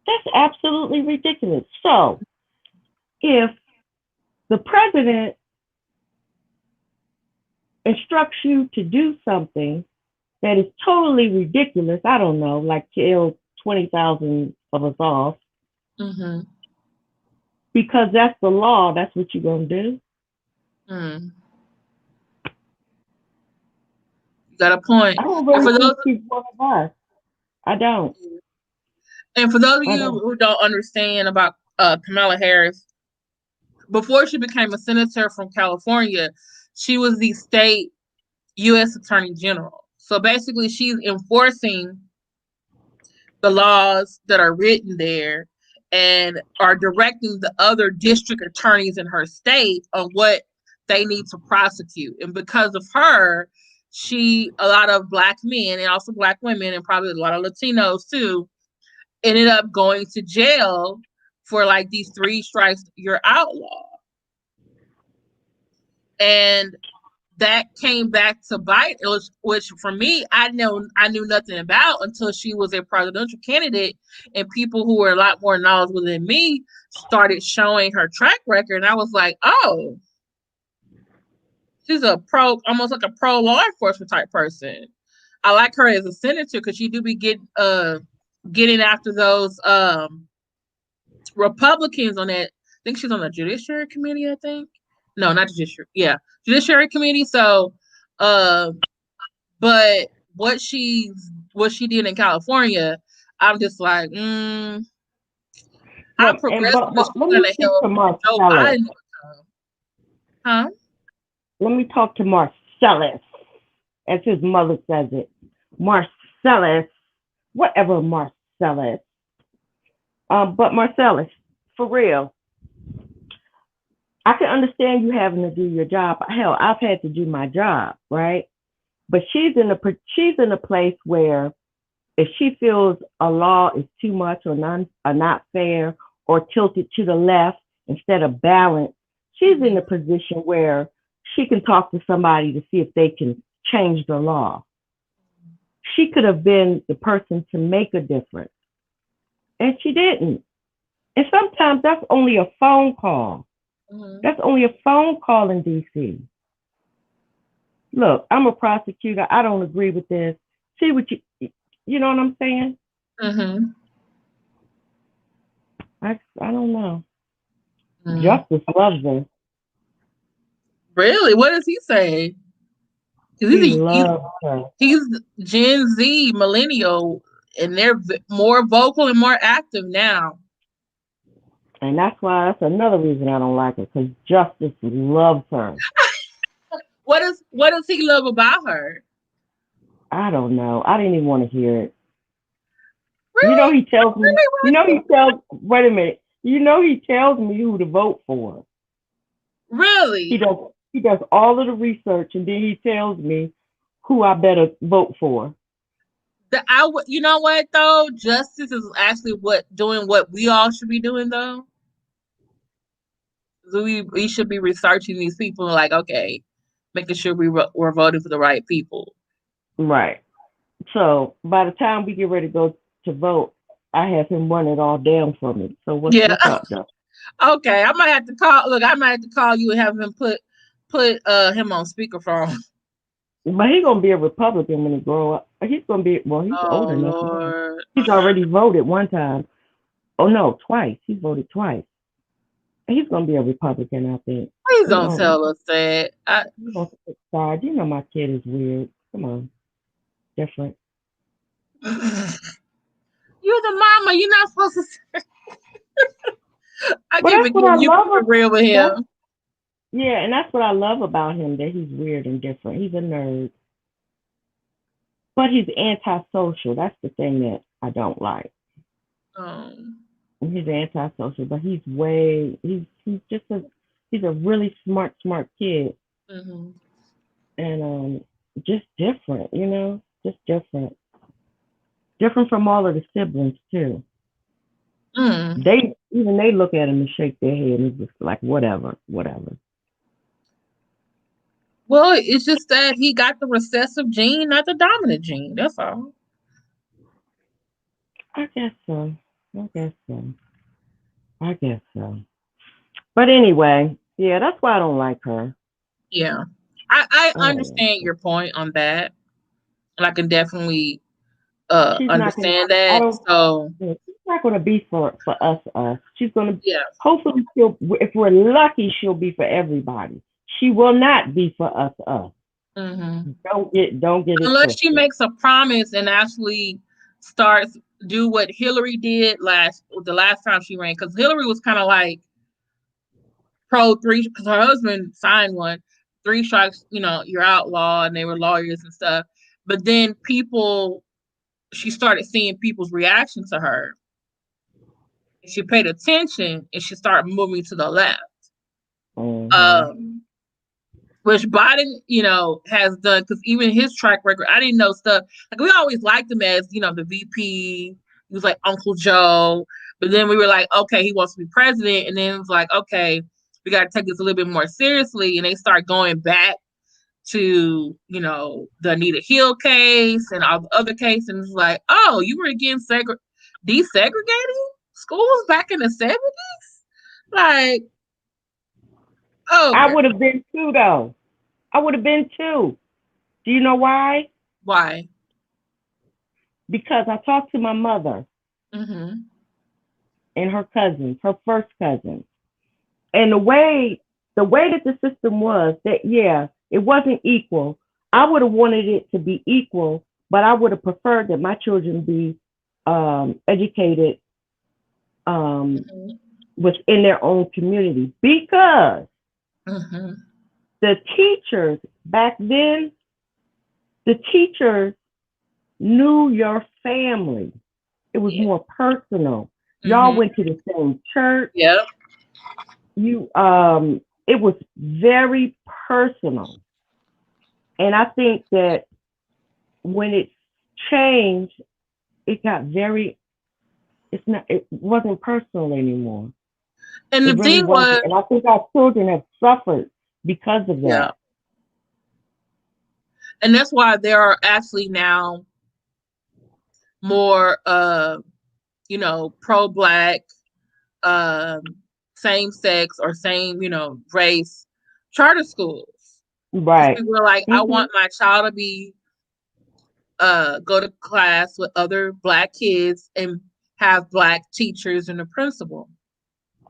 That's absolutely ridiculous. So, if the president instructs you to do something that is totally ridiculous, I don't know, like kill 20,000 of us off, Mm-hmm. because that's the law, that's what you're going to do? Mm. You got a point. I don't And really for those think he's one of us. I don't. and for those of I you don't. who don't understand about Kamala Harris, before she became a senator from California, she was the state U.S. Attorney General. So basically, she's enforcing the laws that are written there and are directing the other district attorneys in her state on what they need to prosecute. And because of her, a lot of Black men and also Black women and probably a lot of Latinos too ended up going to jail for like these 3 strikes you're outlaw. And that came back to bite, which for me, I knew nothing about until she was a presidential candidate, and people who were a lot more knowledgeable than me started showing her track record, and I was like, oh, she's almost like a pro law enforcement type person. I like her as a senator because she do be getting after those Republicans on that. I think she's on the Judiciary Committee. I think no, not Judiciary. Yeah, Judiciary Committee. So, uh, but what she did in California, I'm just like, how progressive is But she let me gonna speak help to Joe Marcellus. Biden? Huh? Let me talk to Marcellus, as his mother says it. Marcellus, whatever, Marcellus. But Marcellus, for real, I can understand you having to do your job. Hell, I've had to do my job, right? But she's in a place where if she feels a law is too much or not fair or tilted to the left instead of balanced, she's in a position where she can talk to somebody to see if they can change the law. She could have been the person to make a difference, and she didn't. And sometimes that's only a phone call. Mm-hmm. That's only a phone call in DC. Look, I'm a prosecutor. I don't agree with this. See what you know what I'm saying? Mm-hmm. I don't know. Mm-hmm. Justice loves her. Really? What does he say? He loves her. He's Gen Z millennial, and they're more vocal and more active now. And that's another reason I don't like her, because Justice loves her. What does he love about her? I don't know. I didn't even want to hear it. Really? He tells me. Wait a minute. He tells me who to vote for. Really? He does. He does all of the research, and then he tells me who I better vote for. You know what though? Justice is actually doing what we all should be doing though. So we should be researching these people, like, okay, making sure we're voting for the right people. Right. So by the time we get ready to go to vote, I have him run it all down for me. So what's up, Joe? Okay, I might have to call. Look, I might have to call you and have him put him on speakerphone. But he's gonna be a Republican when he grow up. He's gonna be he's old enough now. He's already voted one time. Oh no, twice. He voted twice. He's gonna be a Republican, I think. Please don't tell us that. You know my kid is weird. Come on, different. You're the mama. You're not supposed to say. I but keep that's what I you love. Keep it real with him. Yeah, and that's what I love about him, that he's weird and different. He's a nerd. But he's antisocial. That's the thing that I don't like. He's antisocial, but he's a really smart kid. Mm-hmm. And just different, just different. Different from all of the siblings too. They look at him and shake their head and it's just like whatever. Well, it's just that he got the recessive gene, not the dominant gene. That's all. I guess so. I guess so. I guess so. But anyway, yeah, that's why I don't like her. Yeah. I I don't like understand her. your point on that. And I can definitely She's not gonna. understand I that. don't. So She's not gonna be for us. Us. She's gonna. yeah. Hopefully, she'll. If we're lucky, she'll be for everybody. She will not be for us. Us. Hmm. Don't get it Unless she twisted. makes a promise and actually starts do what Hillary did the last time she ran, because Hillary was kind of like pro three, because her husband signed one, three strikes, you're outlaw, and they were lawyers and stuff. But then she started seeing people's reaction to her. She paid attention and she started moving to the left. Mm-hmm. Um, which Biden, has done, because even his track record, I didn't know stuff. Like, we always liked him as, the VP. He was like Uncle Joe. But then we were like, okay, he wants to be president. And then it was like, okay, we got to take this a little bit more seriously. And they start going back to, the Anita Hill case and all the other cases. And it's like, oh, you were against desegregating schools back in the 70s? Like, I okay, would have been too, though. I would have been too. Do you know why? why? Because I talked to my mother Mm-hmm. and her cousins, her first cousin, and the way that the system was, that yeah, it wasn't equal. I would have wanted it to be equal, but I would have preferred that my children be educated um, Mm-hmm. within their own community, because Mm-hmm. the teachers back then, the teachers knew your family. It was Yeah. more personal. Y'all Mm-hmm. went to the same church. Yep. You it was very personal. And I think that when it changed, it got very it wasn't personal anymore. And It the really thing wasn't. was, And I think our children have suffered because of yeah, that. and that's why there are actually now more, pro black, um, same sex or same, race charter schools. Because Right. people are like, I Hmm. want my child to be go to class with other black kids and have black teachers and a principal.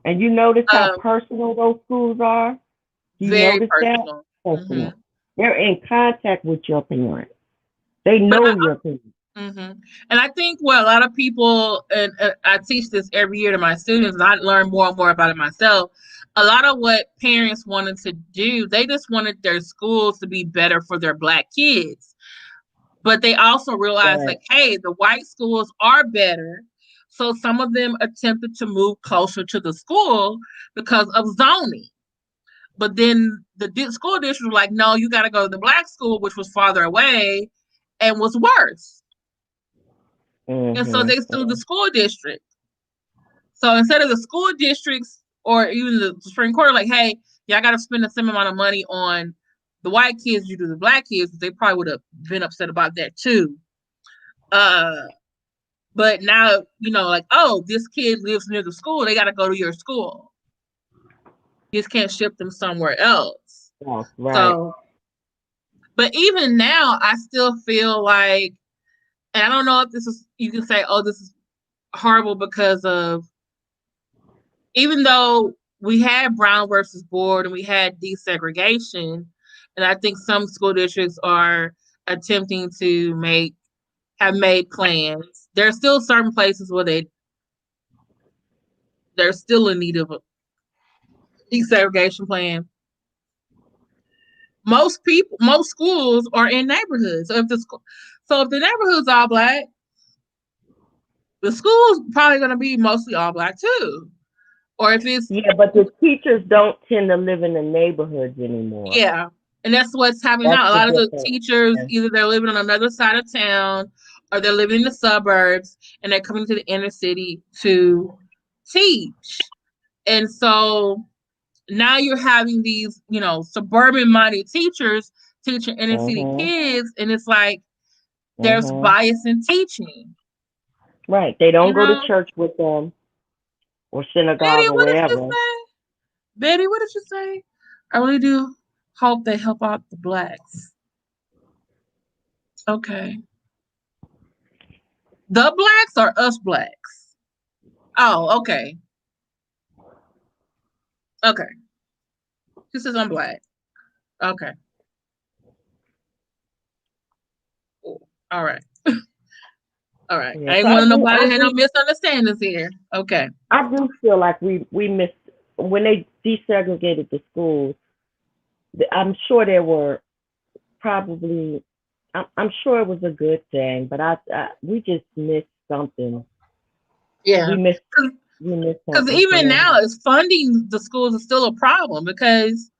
And you notice how Um, personal those schools are? Do you Very notice that? personal. Hmm. Personal. They're in contact with your parents. They But know your parents. and I think what a lot of people, and I teach this every year to my students, and I learn more and more about it myself. A lot of what parents wanted to do, they just wanted their schools to be better for their black kids. But they also realized, Right. like, hey, the white schools are better. So some of them attempted to move closer to the school because of zoning. But then the school district was like, no, you got to go to the black school, which was farther away and was worse. And so they sued the Mm-hmm. school district. So instead of the school districts or even the Supreme Court, like, hey, y'all got to spend the same amount of money on the white kids you do the black kids, they probably would have been upset about that too. Uh, but now, like, oh, this kid lives near the school, they got to go to your school. You just can't ship them somewhere else. That's right. So, but even now, I still feel like, and I don't know if this is, you can say, oh, this is horrible because of, even though we had Brown versus Board and we had desegregation, and I think some school districts are attempting to have made plans. There are still certain places where they're still in need of a desegregation plan. Most schools are in neighborhoods. So if the neighborhood's all black, the school's probably going to be mostly all black too. Or if it's, Yeah, but the teachers don't tend to live in the neighborhoods anymore. yeah, and that's what's happening That's now. A the lot of the difference. teachers, Yeah. either they're living on another side of town or they're living in the suburbs and they're coming to the inner city to teach. And so now you're having these, suburban minded teachers teaching inner city Mm-hmm. kids, and it's like there's Mm-hmm. bias in teaching. Right. They don't You go to know, church with them or Betty, synagogue or what did you wherever. say? Betty, what did you say? I really do hope they help out the blacks. Okay. The blacks or us blacks? Oh, okay. Okay. She says I'm black. Okay. All right. All right. I Yes, ain't want nobody to have no misunderstandings here. Okay. I do feel like we missed when they desegregated the schools. I'm sure there were probably. I'm sure it was a good thing, but we just missed something. Yeah. We missed we missed Because something even there. now, it's funding the schools is still a problem because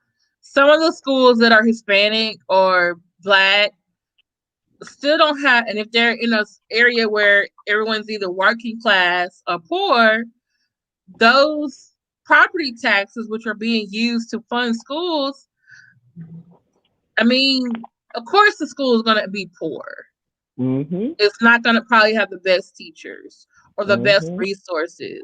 some of the schools that are Hispanic or black still don't have, and if they're in a area where everyone's either working class or poor, those property taxes, which are being used to fund schools, I mean, of course the school is going to be poor. Mhm. It's not going to probably have the best teachers or the best Mhm. resources,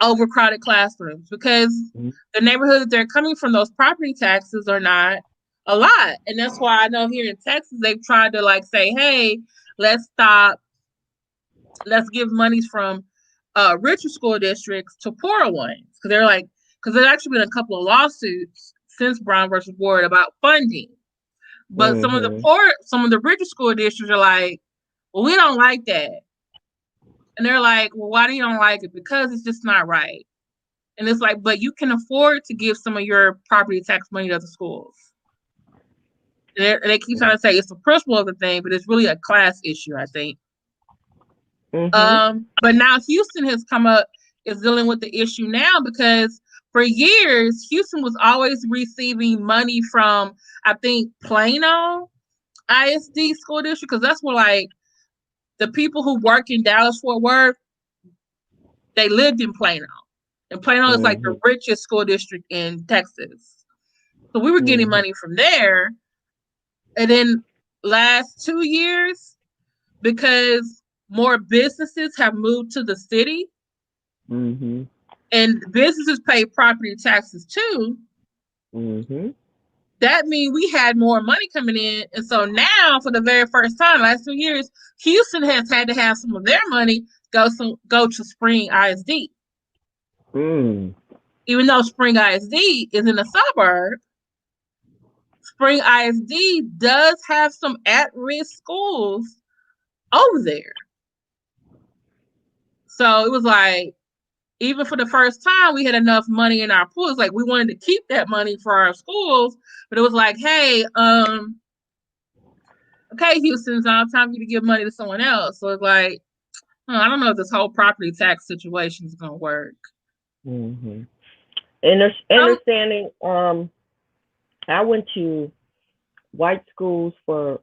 overcrowded classrooms, because Mhm. the neighborhood that they're coming from, those property taxes are not a lot. And that's why I know here in Texas, they've tried to like say, hey, let's stop, let's give monies from richer school districts to poorer ones. Because they're like, because there's actually been a couple of lawsuits since Brown versus Ward about funding. But Mhm. some of the richer school districts are like, well, we don't like that. And they're like, well, why do you don't like it? Because it's just not right. And it's like, but you can afford to give some of your property tax money to the schools. And they keep trying to say it's the principle of the thing, but it's really a class issue, I think. Mhm. But now Houston has come up, is dealing with the issue now because for years, Houston was always receiving money from, I think, Plano ISD school district, because that's where like the people who work in Dallas Fort Worth, they lived in Plano. And Plano is like the Mhm. richest school district in Texas. So we were getting Mhm. money from there. And then last 2 years, because more businesses have moved to the city Mhm. and businesses pay property taxes too, Mhm. that means we had more money coming in. And so now, for the very first time, last 2 years, Houston has had to have some of their money go to Spring ISD. Mm. Even though Spring ISD is in a suburb, Spring ISD does have some at-risk schools over there. So it was like, even for the first time, we had enough money in our pools. Like we wanted to keep that money for our schools, but it was like, hey, okay, Houston, it's now time for you to give money to someone else. So it's like, I don't know if this whole property tax situation is gonna work. Mhm. And understanding, I went to white schools for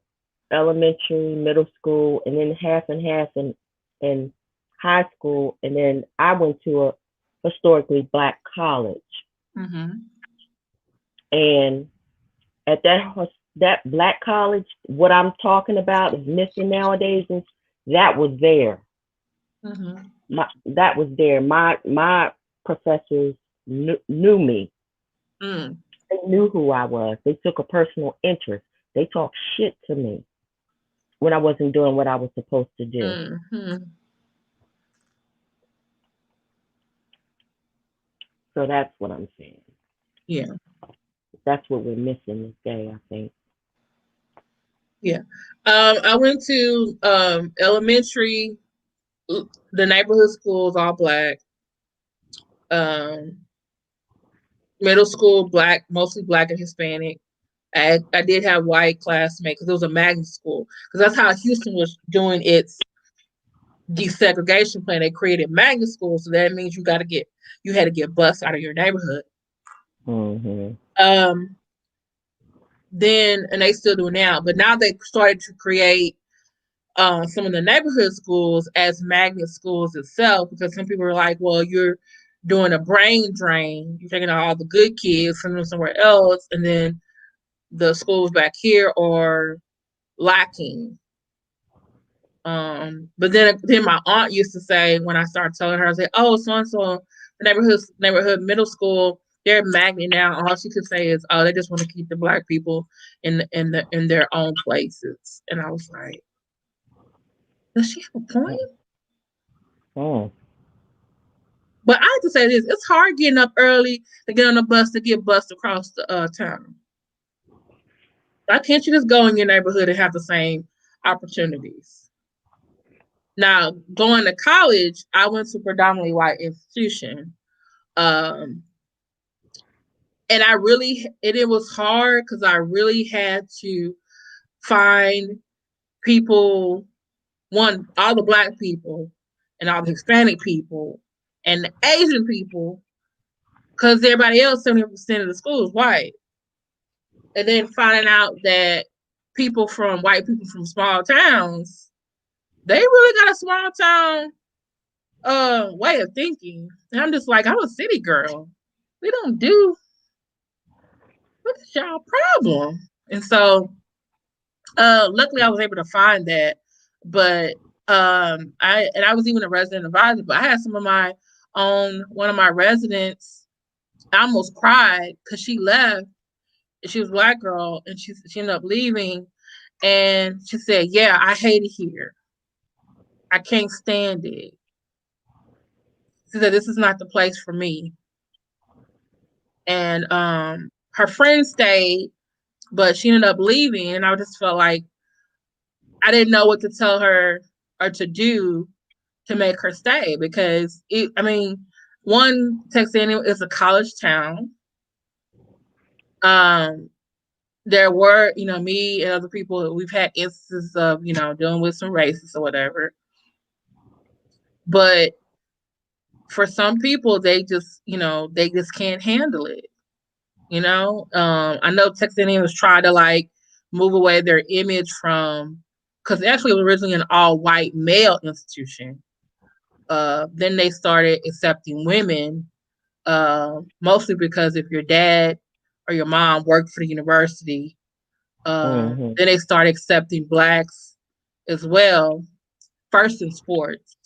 elementary, middle school, and then half and half in high school, and then I went to a historically black college. Mm-hmm. And at that black college, what I'm talking about is missing nowadays. Is that was there. Mm-hmm. That was there. My professors knew me. Mm. They knew who I was. They took a personal interest. They talked shit to me when I wasn't doing what I was supposed to do. Mm-hmm. So that's what I'm saying. Yeah. That's what we're missing this day, I think. Yeah. I went to elementary, the neighborhood schools, all black. Um, Middle school, black, mostly black and Hispanic. I did have white classmates because it was a magnet school. Because that's how Houston was doing its desegregation plan. They created magnet schools, so that means you had to get bused out of your neighborhood. Mhm. Um, then and they still do now, but now they started to create some of the neighborhood schools as magnet schools itself because some people are like, well, you're doing a brain drain. You're taking out all the good kids, sending them somewhere else, and then the schools back here are lacking. But then my aunt used to say when I started telling her, I said, "Oh, so and so, the neighborhood middle school, they're magnet now." All she could say is, "Oh, they just want to keep the black people in their own places." And I was like, "Does she have a point?" Oh. But I have to say this: it's hard getting up early to get on the bus to get bused across the town. Why can't you just go in your neighborhood and have the same opportunities? Now, going to college, I went to a predominantly white institution. Um, and it was hard because I really had to find people, all the black people and all the Hispanic people and the Asian people, because everybody else, 70% of the school is white. And then finding out that white people from small towns, they really got a small town way of thinking. And I'm just like, I'm a city girl. We don't do what's y'all problem? And so luckily I was able to find that. But I was even a resident advisor, but I had one of my residents, I almost cried because she left. She was a black girl and she ended up leaving, and she said, "Yeah, I hate it here. I can't stand it." She said, "This is not the place for me." And her friend stayed, but she ended up leaving, and I just felt like I didn't know what to tell her or to do to make her stay because one, Texas A&M is a college town. There were, me and other people, we've had instances of, dealing with some racists or whatever. But for some people, they just can't handle it. I know Texas A&M was trying to move away their image from, because actually it was originally an all-white male institution. Then they started accepting women, mostly because if your dad or your mom worked for the university, then they started accepting blacks as well, first in sports.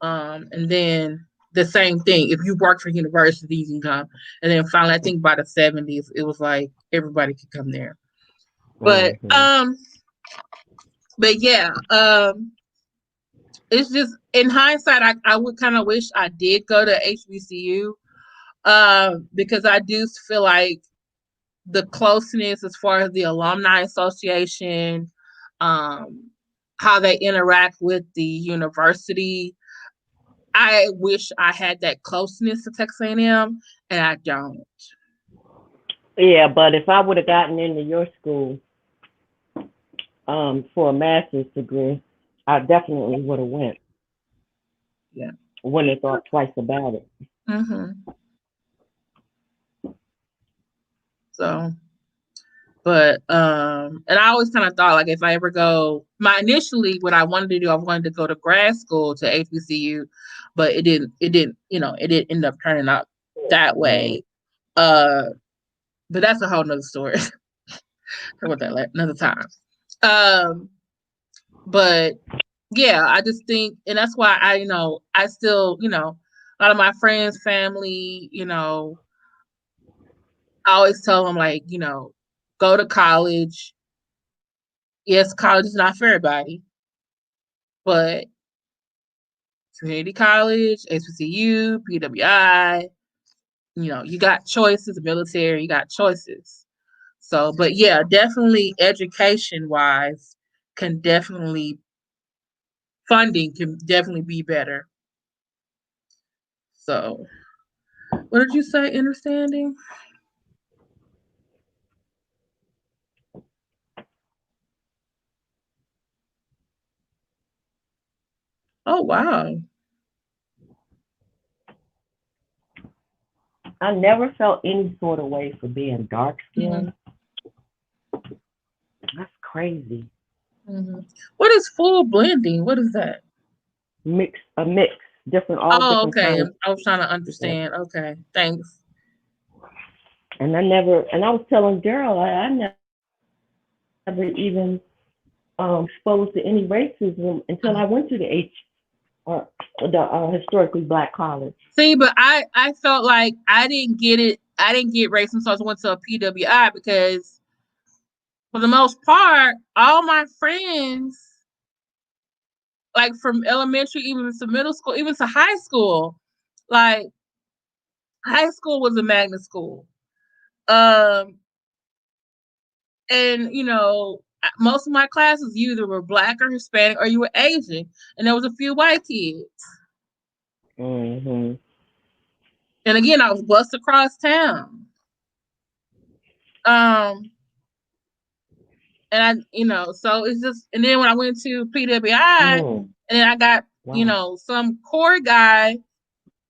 And then the same thing, if you work for university, you can come. And then finally, I think by the 70s, it was like everybody could come there. But yeah, it's just in hindsight, I would kind of wish I did go to HBCU, because I do feel like the closeness as far as the alumni association, how they interact with the university. I wish I had that closeness to Texas A&M, and I don't. Yeah, but if I would have gotten into your school for a master's degree, I definitely would have went. Yeah. Wouldn't have thought twice about it. So, but and I always kind of thought if I ever go, initially what I wanted to do, I wanted to go to grad school to HBCU, but it didn't end up turning out that way. But that's a whole nother story. Talk about that another time. But yeah, I just think, and that's why I still, a lot of my friends, family, I always tell them go to college. Yes, college is not for everybody, but community college, HBCU, PWI, you got choices, military, you got choices. So, but yeah, definitely education wise funding can definitely be better. So, what did you say? Understanding? Oh, wow. I never felt any sort of way for being dark skinned. That's crazy. What is full blending? What is that? A mix. all Oh, different okay. kinds. I was trying to Yeah. understand. Okay, thanks. And I was telling Daryl, I never even exposed to any racism until I went to the historically black college. See, but I felt like I didn't get it. I didn't get race until I went to a PWI because for the most part, all my friends, like from elementary, even to middle school, even to high school, like high school was a magnet school. Um, and most of my classes, you either were black or Hispanic or you were Asian, and there was a few white kids. Mhm. And again, I was bused across town. Um, and so it's just, and then when I went to PWI, Mm. and then I got, Wow. some core guy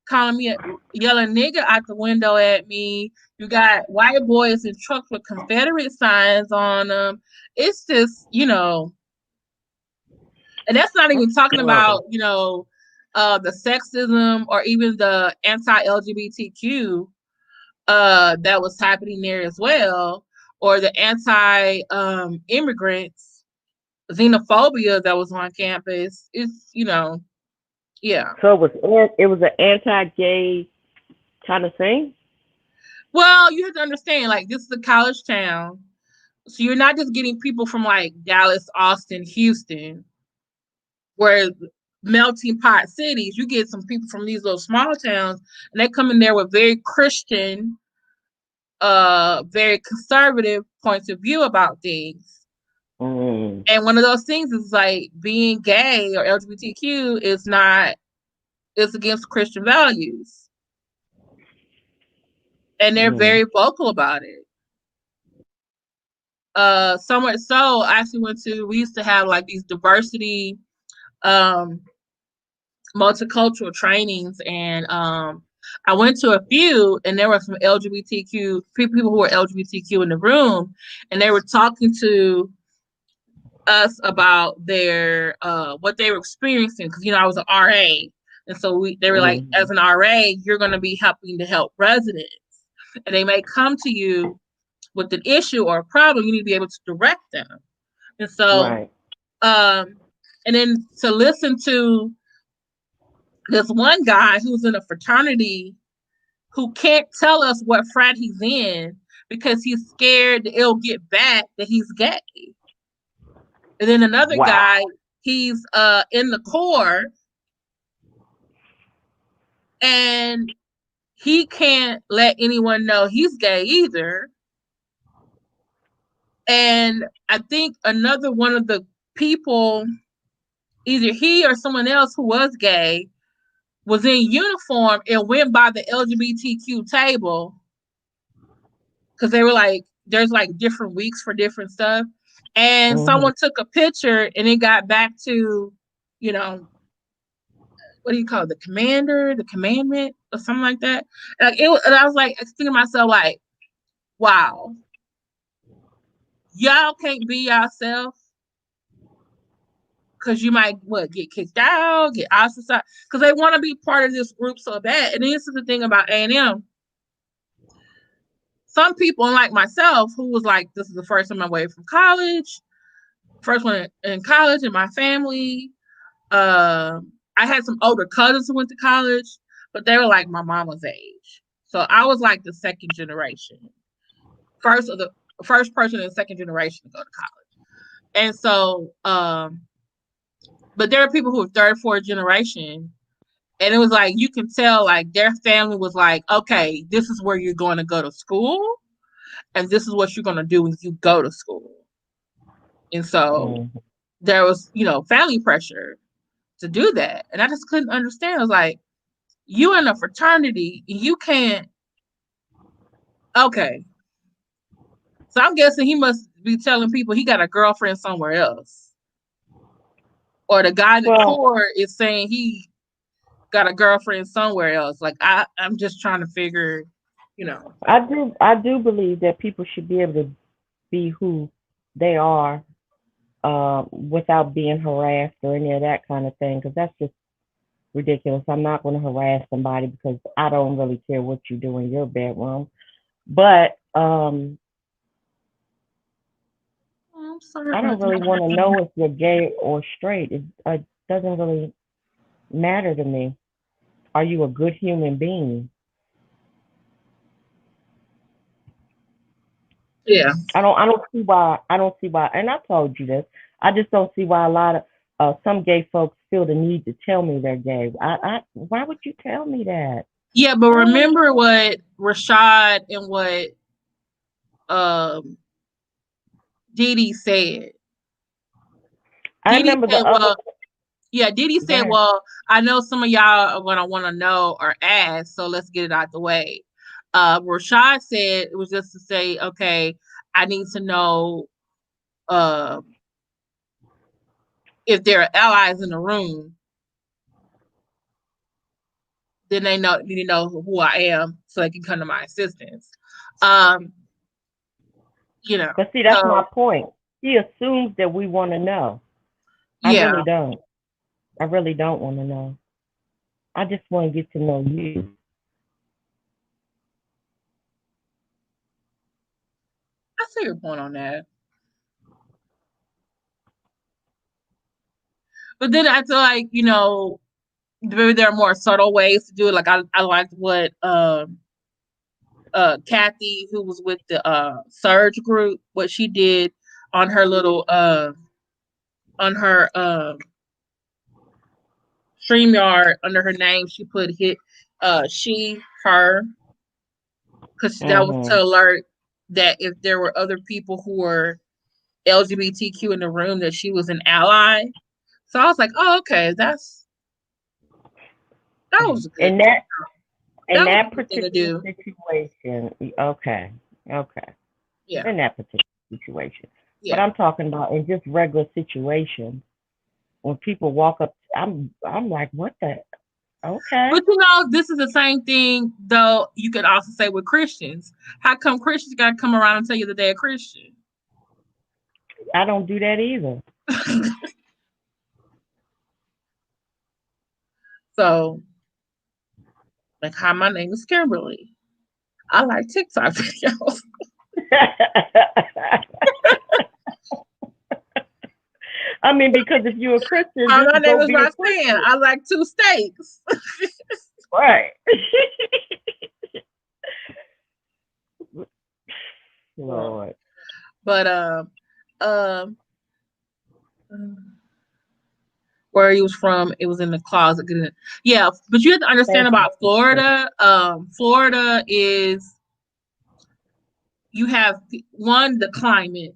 calling me, yelling nigga out the window at me. You got white boys in trucks with Confederate signs on them. It's just, and that's not even That's talking horrible. about, the sexism or even the anti-LGBTQ that was happening there as well, or the anti-immigrants xenophobia that was on campus. It's yeah. So it was an anti-gay kind of thing. Well, you have to understand, like this is a college town, so you're not just getting people from like Dallas, Austin, Houston, where melting pot cities. You get some people from these little small towns, and they come in there with very Christian, very conservative points of view about things. Mm. And one of those things is like being gay or LGBTQ is not, it's against Christian values. And they're Mm. very vocal about it. Somewhat so I actually we used to have like these diversity, um, multicultural trainings, and I went to a few, and there were some LGBTQ people who were LGBTQ in the room, and they were talking to us about their what they were experiencing, because I was an RA, and so they were like, as Mm. an RA, you're going to be helping to help residents, and they may come to you with an issue or a problem. You need to be able to direct them, and so Right. um, and then to listen to this one guy who's in a fraternity who can't tell us what frat he's in because he's scared that it'll get back that he's gay. And then another Wow. guy, he's in the core, and he can't let anyone know he's gay either. And I think another one of the people, either he or someone else who was gay, was in uniform and went by the LGBTQ table, because they were like, there's like different weeks for different stuff. And Mhm. someone took a picture and it got back to, you know, what do you call it? The commander, the commandment, or something like that. And I was like, thinking to myself, like, wow, y'all can't be yourself because you might get kicked out, get ostracized, because they want to be part of this group so bad. And this is the thing about A&M. Some people, unlike myself, who was like, this is the first time I'm away from college, first one in college in my family. I had some older cousins who went to college, but they were like my mama's age. So I was like the second generation, first of the first person in the second generation to go to college. And so, but there are people who are third, fourth generation, and it was like you can tell like their family was like, okay, this is where you're going to go to school, and this is what you're going to do when you go to school. And so Mhm. there was, family pressure to do that. And I just couldn't understand. I was like, you in a fraternity, you can't. Okay. So I'm guessing he must be telling people he got a girlfriend somewhere else. Or the guy in the Well, core is saying he got a girlfriend somewhere else. Like I'm just trying to figure, you know. I do believe that people should be able to be who they are without being harassed or any of that kind of thing, because ridiculous. I'm not going to harass somebody because I don't really care what you do in your bedroom. But I'm sorry I don't about really want to that. know if you're gay or straight. It doesn't really matter to me. Are you a good human being? Yeah. I don't see why. I don't see why. And I told you this. I just don't see why a lot of some gay folks feel the need to tell me they're gay. Why would you tell me that? Yeah, but I don't want to remember know. what Rashad and what um Didi said. I Didi remember the said, other. well, yeah, Didi said, Guy. well, I know some of y'all are gonna want to know or ask, so let's get it out the way. Rashad said it was just to say, okay, I need to know uh, if there are allies in the room, then they need to know who I am so they can come to my assistance. Um, you know, But see, that's my so point. He assumes that we want to know. I yeah, really don't. I really don't want to know. I just want to get to know you. I see your point on that. But then I feel like, maybe there are more subtle ways to do it. Like I liked what Kathy, who was with the Surge group, what she did on her little on her StreamYard under her name, she put she, her, because that was Mhm. to alert that if there were other people who were LGBTQ in the room, that she was an ally. So I was like, oh, okay, that was good. In that in That was that a good thing to particular do. situation, okay, okay. Yeah, In that particular situation, but yeah. I'm talking about in just regular situations when people walk up. I'm like, what the? Okay. But this is the same thing, though. You could also say with Christians. How come Christians got to come around and tell you that they're a Christian? I don't do that either. So, like, hi, my name is Kimberly. I like TikTok videos. I mean, because if you're a Christian, Hi, just my name go is be a Roxanne. Christian. I like two steaks. Right. Lord. But um, where he was from, it was in the closet. Yeah, but you have to understand Thank you. about Florida. Florida is you have one the climate.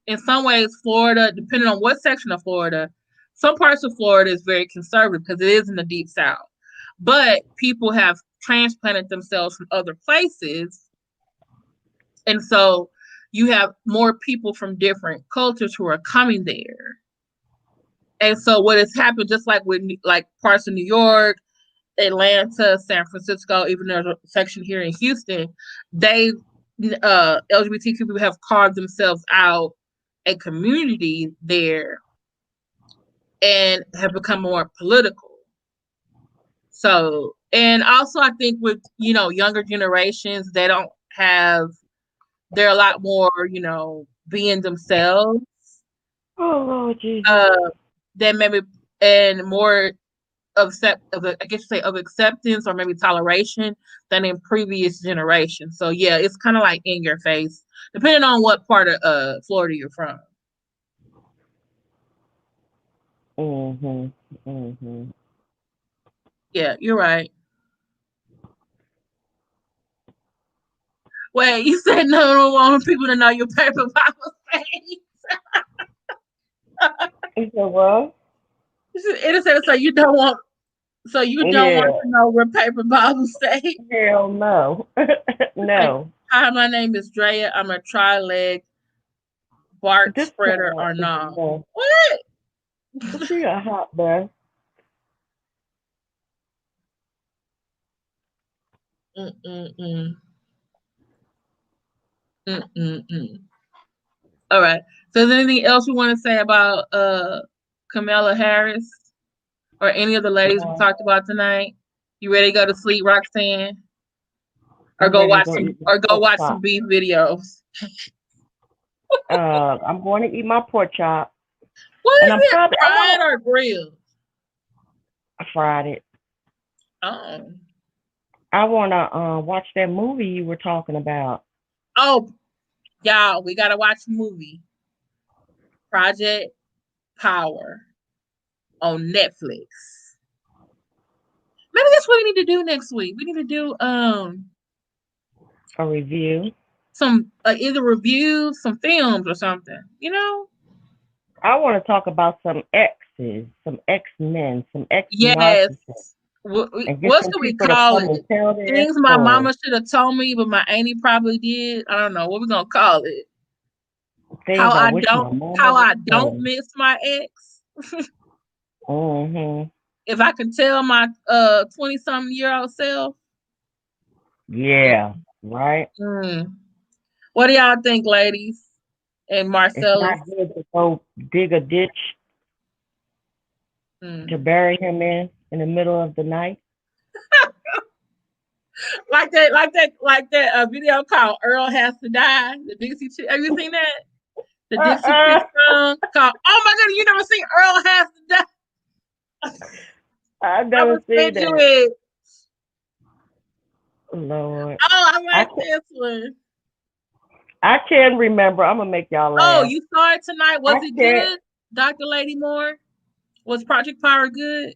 In some ways, Florida, depending on what section of Florida, some parts of Florida is very conservative because it is in the deep south. But people have transplanted themselves from other places. And so you have more people from different cultures who are coming there. And so what has happened, just like with like parts of New York, Atlanta, San Francisco, even there's a section here in Houston, they LGBTQ people have carved themselves out a community there and have become more political. So, and also I think with, younger generations, they don't have, they're a lot more, being themselves, Oh Lord Jesus. uh, than maybe, and more I guess you say of acceptance or maybe toleration than in previous generations. So yeah, it's kind of like in your face, depending on what part of Florida you're from. Mhm. Mhm. Yeah, you're right. Wait, you said no, don't want people to know your paper Bible state. You said what? It said so you don't want Yeah. to know where paper Bible state. Hell no. Like, No. hi, my name is Drea. I'm a tri-leg bark This spreader child or is no. no. What? She a hot mess. Mm-mm-mm. Mm-mm-mm. All right. So is there anything else you want to say about Kamala Harris or any of the ladies we talked about tonight? You ready to go to sleep, Roxanne? Or I'm ready to go eat my go pork watch some chop. beef videos? I'm going to eat my pork chop, What and is it? I Fried want or grilled? I fried it. Oh. I want to watch that movie you were talking about. Oh, y'all, we gotta watch a movie. Project Power on Netflix. Maybe that's what we need to do next week. We need to do A review. some either reviews, some films or something. You know? I want to talk about some exes, some ex-men, some Yes. ex-narcissists, and get What some should we people to call come it? and tell their Things my story. mama should have told me, but my auntie probably did. I don't know. What we gonna call it? Things I wish my mama How would I have don't told me. miss my ex. Mm-hmm. If I could tell my 20-something-year-old self. Yeah, right. Mm. What do y'all think, ladies? And It's Marcellus? not good to go dig a ditch to Mm. bury him in the middle of the night. like that video called "Earl Has to Die." The Dixie Chick. Have you seen that? The Dixie Chick song called "Oh my God." You never seen "Earl Has to Die"? I've I never will seen send you that. it. Lord, Oh, I I like can, this one. I can't remember. I'm gonna make y'all Oh, laugh. you saw it tonight. Was I it can't. good, Dr. Lady Moore? Was Project Power good?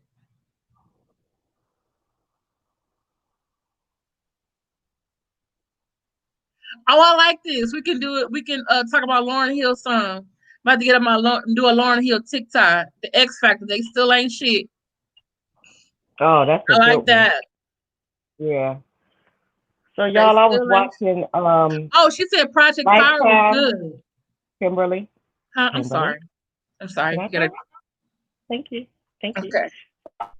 Oh, I like this. We can do it. We can talk about Lauryn Hill song. I'm about to get on do a Lauryn Hill TikTok. The X Factor. They still ain't shit. Oh, that's a I good like one. that. Yeah. So They y'all, I was still ain't. watching Oh, she said Project Power was Lifetime. good. Kimberly. Huh? I'm Kimberly. sorry. I'm sorry. Can I You gotta. talk? Thank you. Thank you. Okay.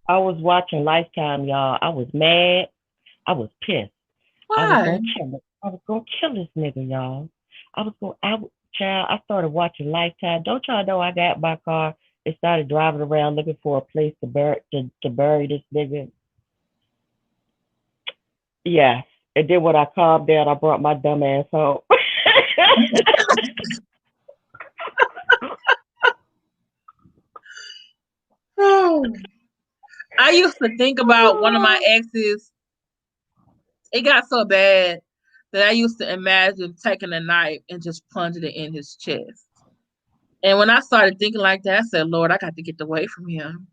I was watching Lifetime, y'all. I was mad. I was pissed. I was Why? gonna kill it. I was gonna kill this nigga, y'all. I was gonna. Child. I started watching Lifetime. Don't y'all know I got my car and started driving around looking for a place to bury this nigga. Yes. And then when I calmed down, I brought my dumb ass home. Oh. I used to think about one of my exes. It got so bad that I used to imagine taking a knife and just plunging it in his chest. And when I started thinking like that, I said, Lord, I got to get away from him.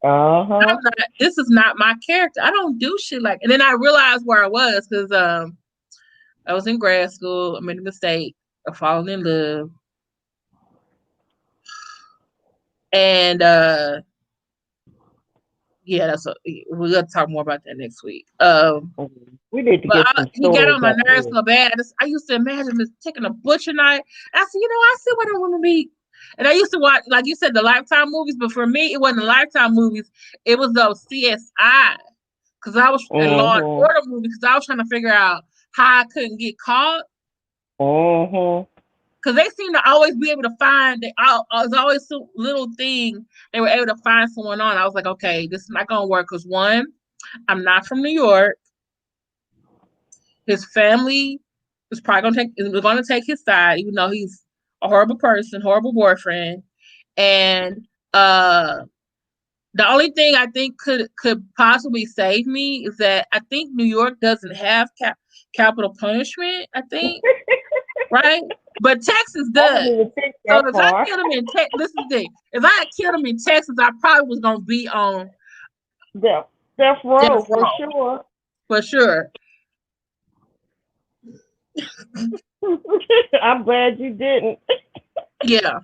Uh-huh. This is not my character. I don't do shit like. And then I realized where I was because I was in grad school. I made a mistake of falling in love, and yeah, we're gonna talk more about that next week. We need to But get some he got stories on my up nerves here. so bad. I used to imagine this taking a butcher knife. I said, I see what I want to be. And I used to watch, like you said, the Lifetime movies. But for me, it wasn't the Lifetime movies. It was those CSI. Because I was in Law and Mm-hmm. Order movies. Because I was trying to figure out how I couldn't get caught. Mm-hmm. Because they seem to always be able to find. There's always some little thing they were able to find someone on. I was like, okay, this is not gonna work. Because one, I'm not from New York. His family is probably gonna take his side, even though he's a horrible person, horrible boyfriend. And the only thing I think could possibly save me is that I think New York doesn't have capital punishment. I think, right? But Texas I didn't does. even think So that if I far. killed him in Texas, this is the thing. If I had killed him in Texas, I probably was gonna be on Death death row for row sure. for sure. I'm glad you didn't. Yeah.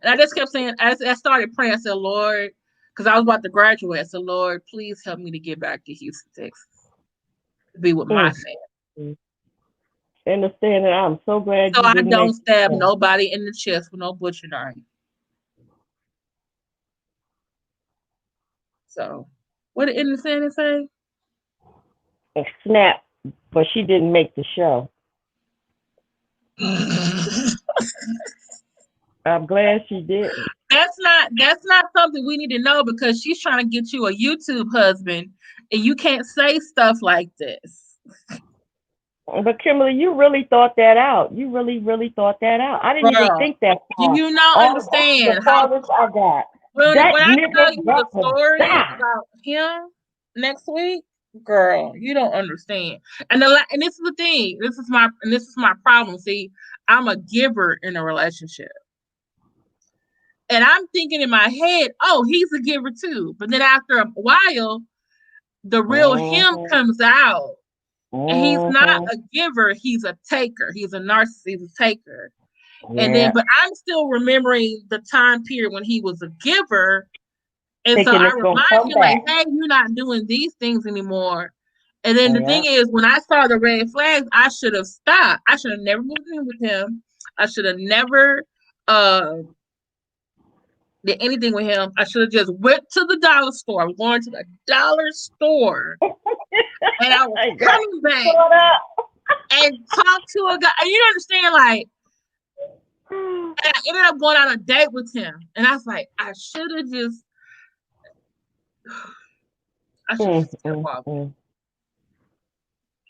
And I just kept saying, as I started praying, I said, Lord, because I was about to graduate, I said, Lord, please help me to get back to Houston, Texas, to be with my family. Understand that. I'm so glad So you I didn't don't make stab the nobody in the chest with no butcher knife. So, what did Innocent say? snap, but she didn't make the show. I'm glad she didn't. that's not something we need to know because she's trying to get you a YouTube husband, and you can't say stuff like this. But Kimberly, you really thought that out. You really, really thought that out. I didn't even Girl, think that do far. you not All that's the understand how farthest I got. when That I tell nigga you the got to story die. about him next week, girl, you don't understand. And this is the thing. This is my problem. See, I'm a giver in a relationship. And I'm thinking in my head, oh, he's a giver too. But then after a while, the real him Mm-hmm. comes out. And he's not Mm-hmm. a giver, he's a taker. He's a narcissist, he's a taker. And then, Yeah. but I'm still remembering the time period when he was a giver. And so Thinking I it's gonna remind come him, like, back. hey, you're not doing these things anymore. And then the Yeah. thing is, when I saw the red flags, I should have stopped. I should have never moved in with him. I should have never uh did anything with him. I should have just went to the dollar store. I was going to the dollar store and I was I got coming back caught up. and talked to a guy. And you understand, like, and I ended up going on a date with him. And I was like, I should have Mm, just kept mm, walking. mm,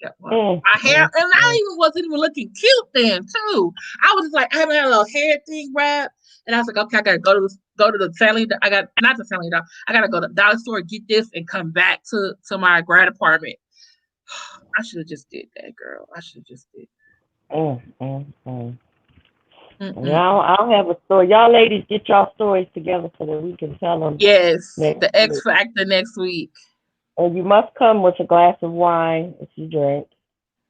Kept walking. mm, My hair, mm, and I mm. even wasn't even looking cute then, too. I was just like, I haven't had a little hair thing wrapped. And I was like, okay, I gotta go to the family. I got not the family dog. I gotta go to the dollar store, get this, and come back to my grad apartment. I should have just did that, girl. I should have just did. Mm, mm, mm. Mm-mm. Yeah, I'll have a story. Y'all ladies, get y'all stories together so that we can tell them Yes, next the X week. Factor next week. And you must come with a glass of wine if you drink.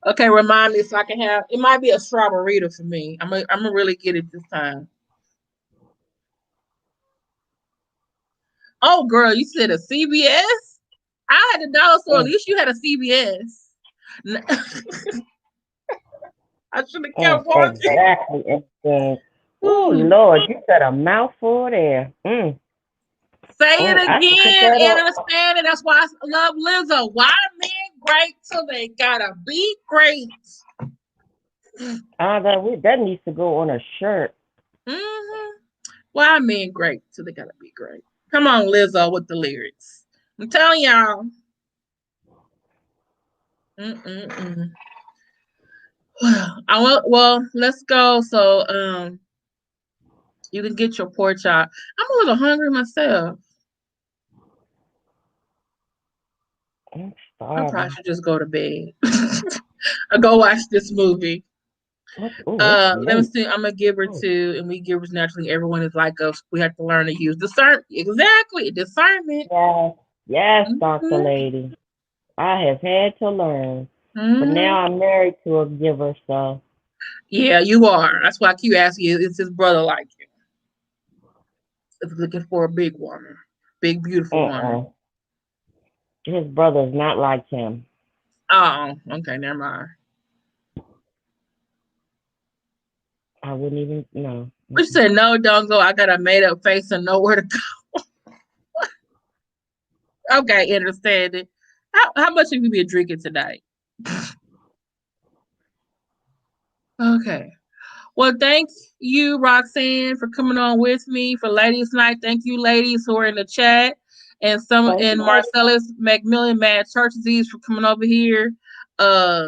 Okay, remind me so I can have. It might be a strawberry for me. I'm gonna really get it this time. Oh, girl, you said a CVS? I had the dollar store. At Mm, least you had a CVS. I should have mm, kept walking. exactly. And oh Ooh. Lord, you said a mouthful there. Say it I can pick again that and up. understand it. That's why I love Lizzo. Why men great till they gotta be great? That needs to go on a shirt. Mm-hmm. Why men great till they gotta be great? Come on, Lizzo, with the lyrics. I'm telling y'all. Mm-mm-mm. Well, let's go. So you can get your pork chop. I'm a little hungry myself. I'm I probably starving. should just go to bed. I go watch this movie. It's Let me late. see. I'm gonna give her Mm, two, and we givers naturally. Everyone is like us. We have to learn to use discernment. Exactly, discernment. yes, yes, Doctor Mm-hmm. Lady. I have had to learn, but Mm-hmm. now I'm married to a giver, so Yeah, you are. That's why I keep asking you. Is his brother like you? If you're looking for a big woman, big beautiful woman. uh-uh. His brother's not like him. Oh, okay, never mind. I wouldn't even know. But she said, no, don't go. I got a made up face and nowhere to go. Okay, understand it. How much have you been drinking tonight? Okay. Well, thank you, Roxanne, for coming on with me for Ladies Night. Thank you, ladies who are in the chat. Thank And you. Marcellus McMillan Mad Church Disease for coming over here, uh,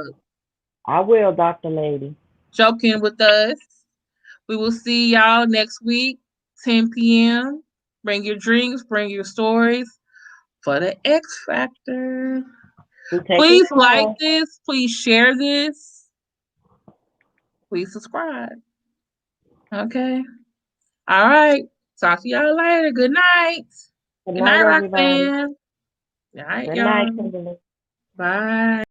I will, Doctor Lady. joking with us. We will see y'all next week, 10 p.m. Bring your drinks, bring your stories for the X Factor. We taking Please like calls. this. Please share this. Please subscribe. Okay. All right. Talk to y'all later. Good night. Good Good night, night, everybody. Roxanne. Good night, Good night, y'all. Kimberly. Bye.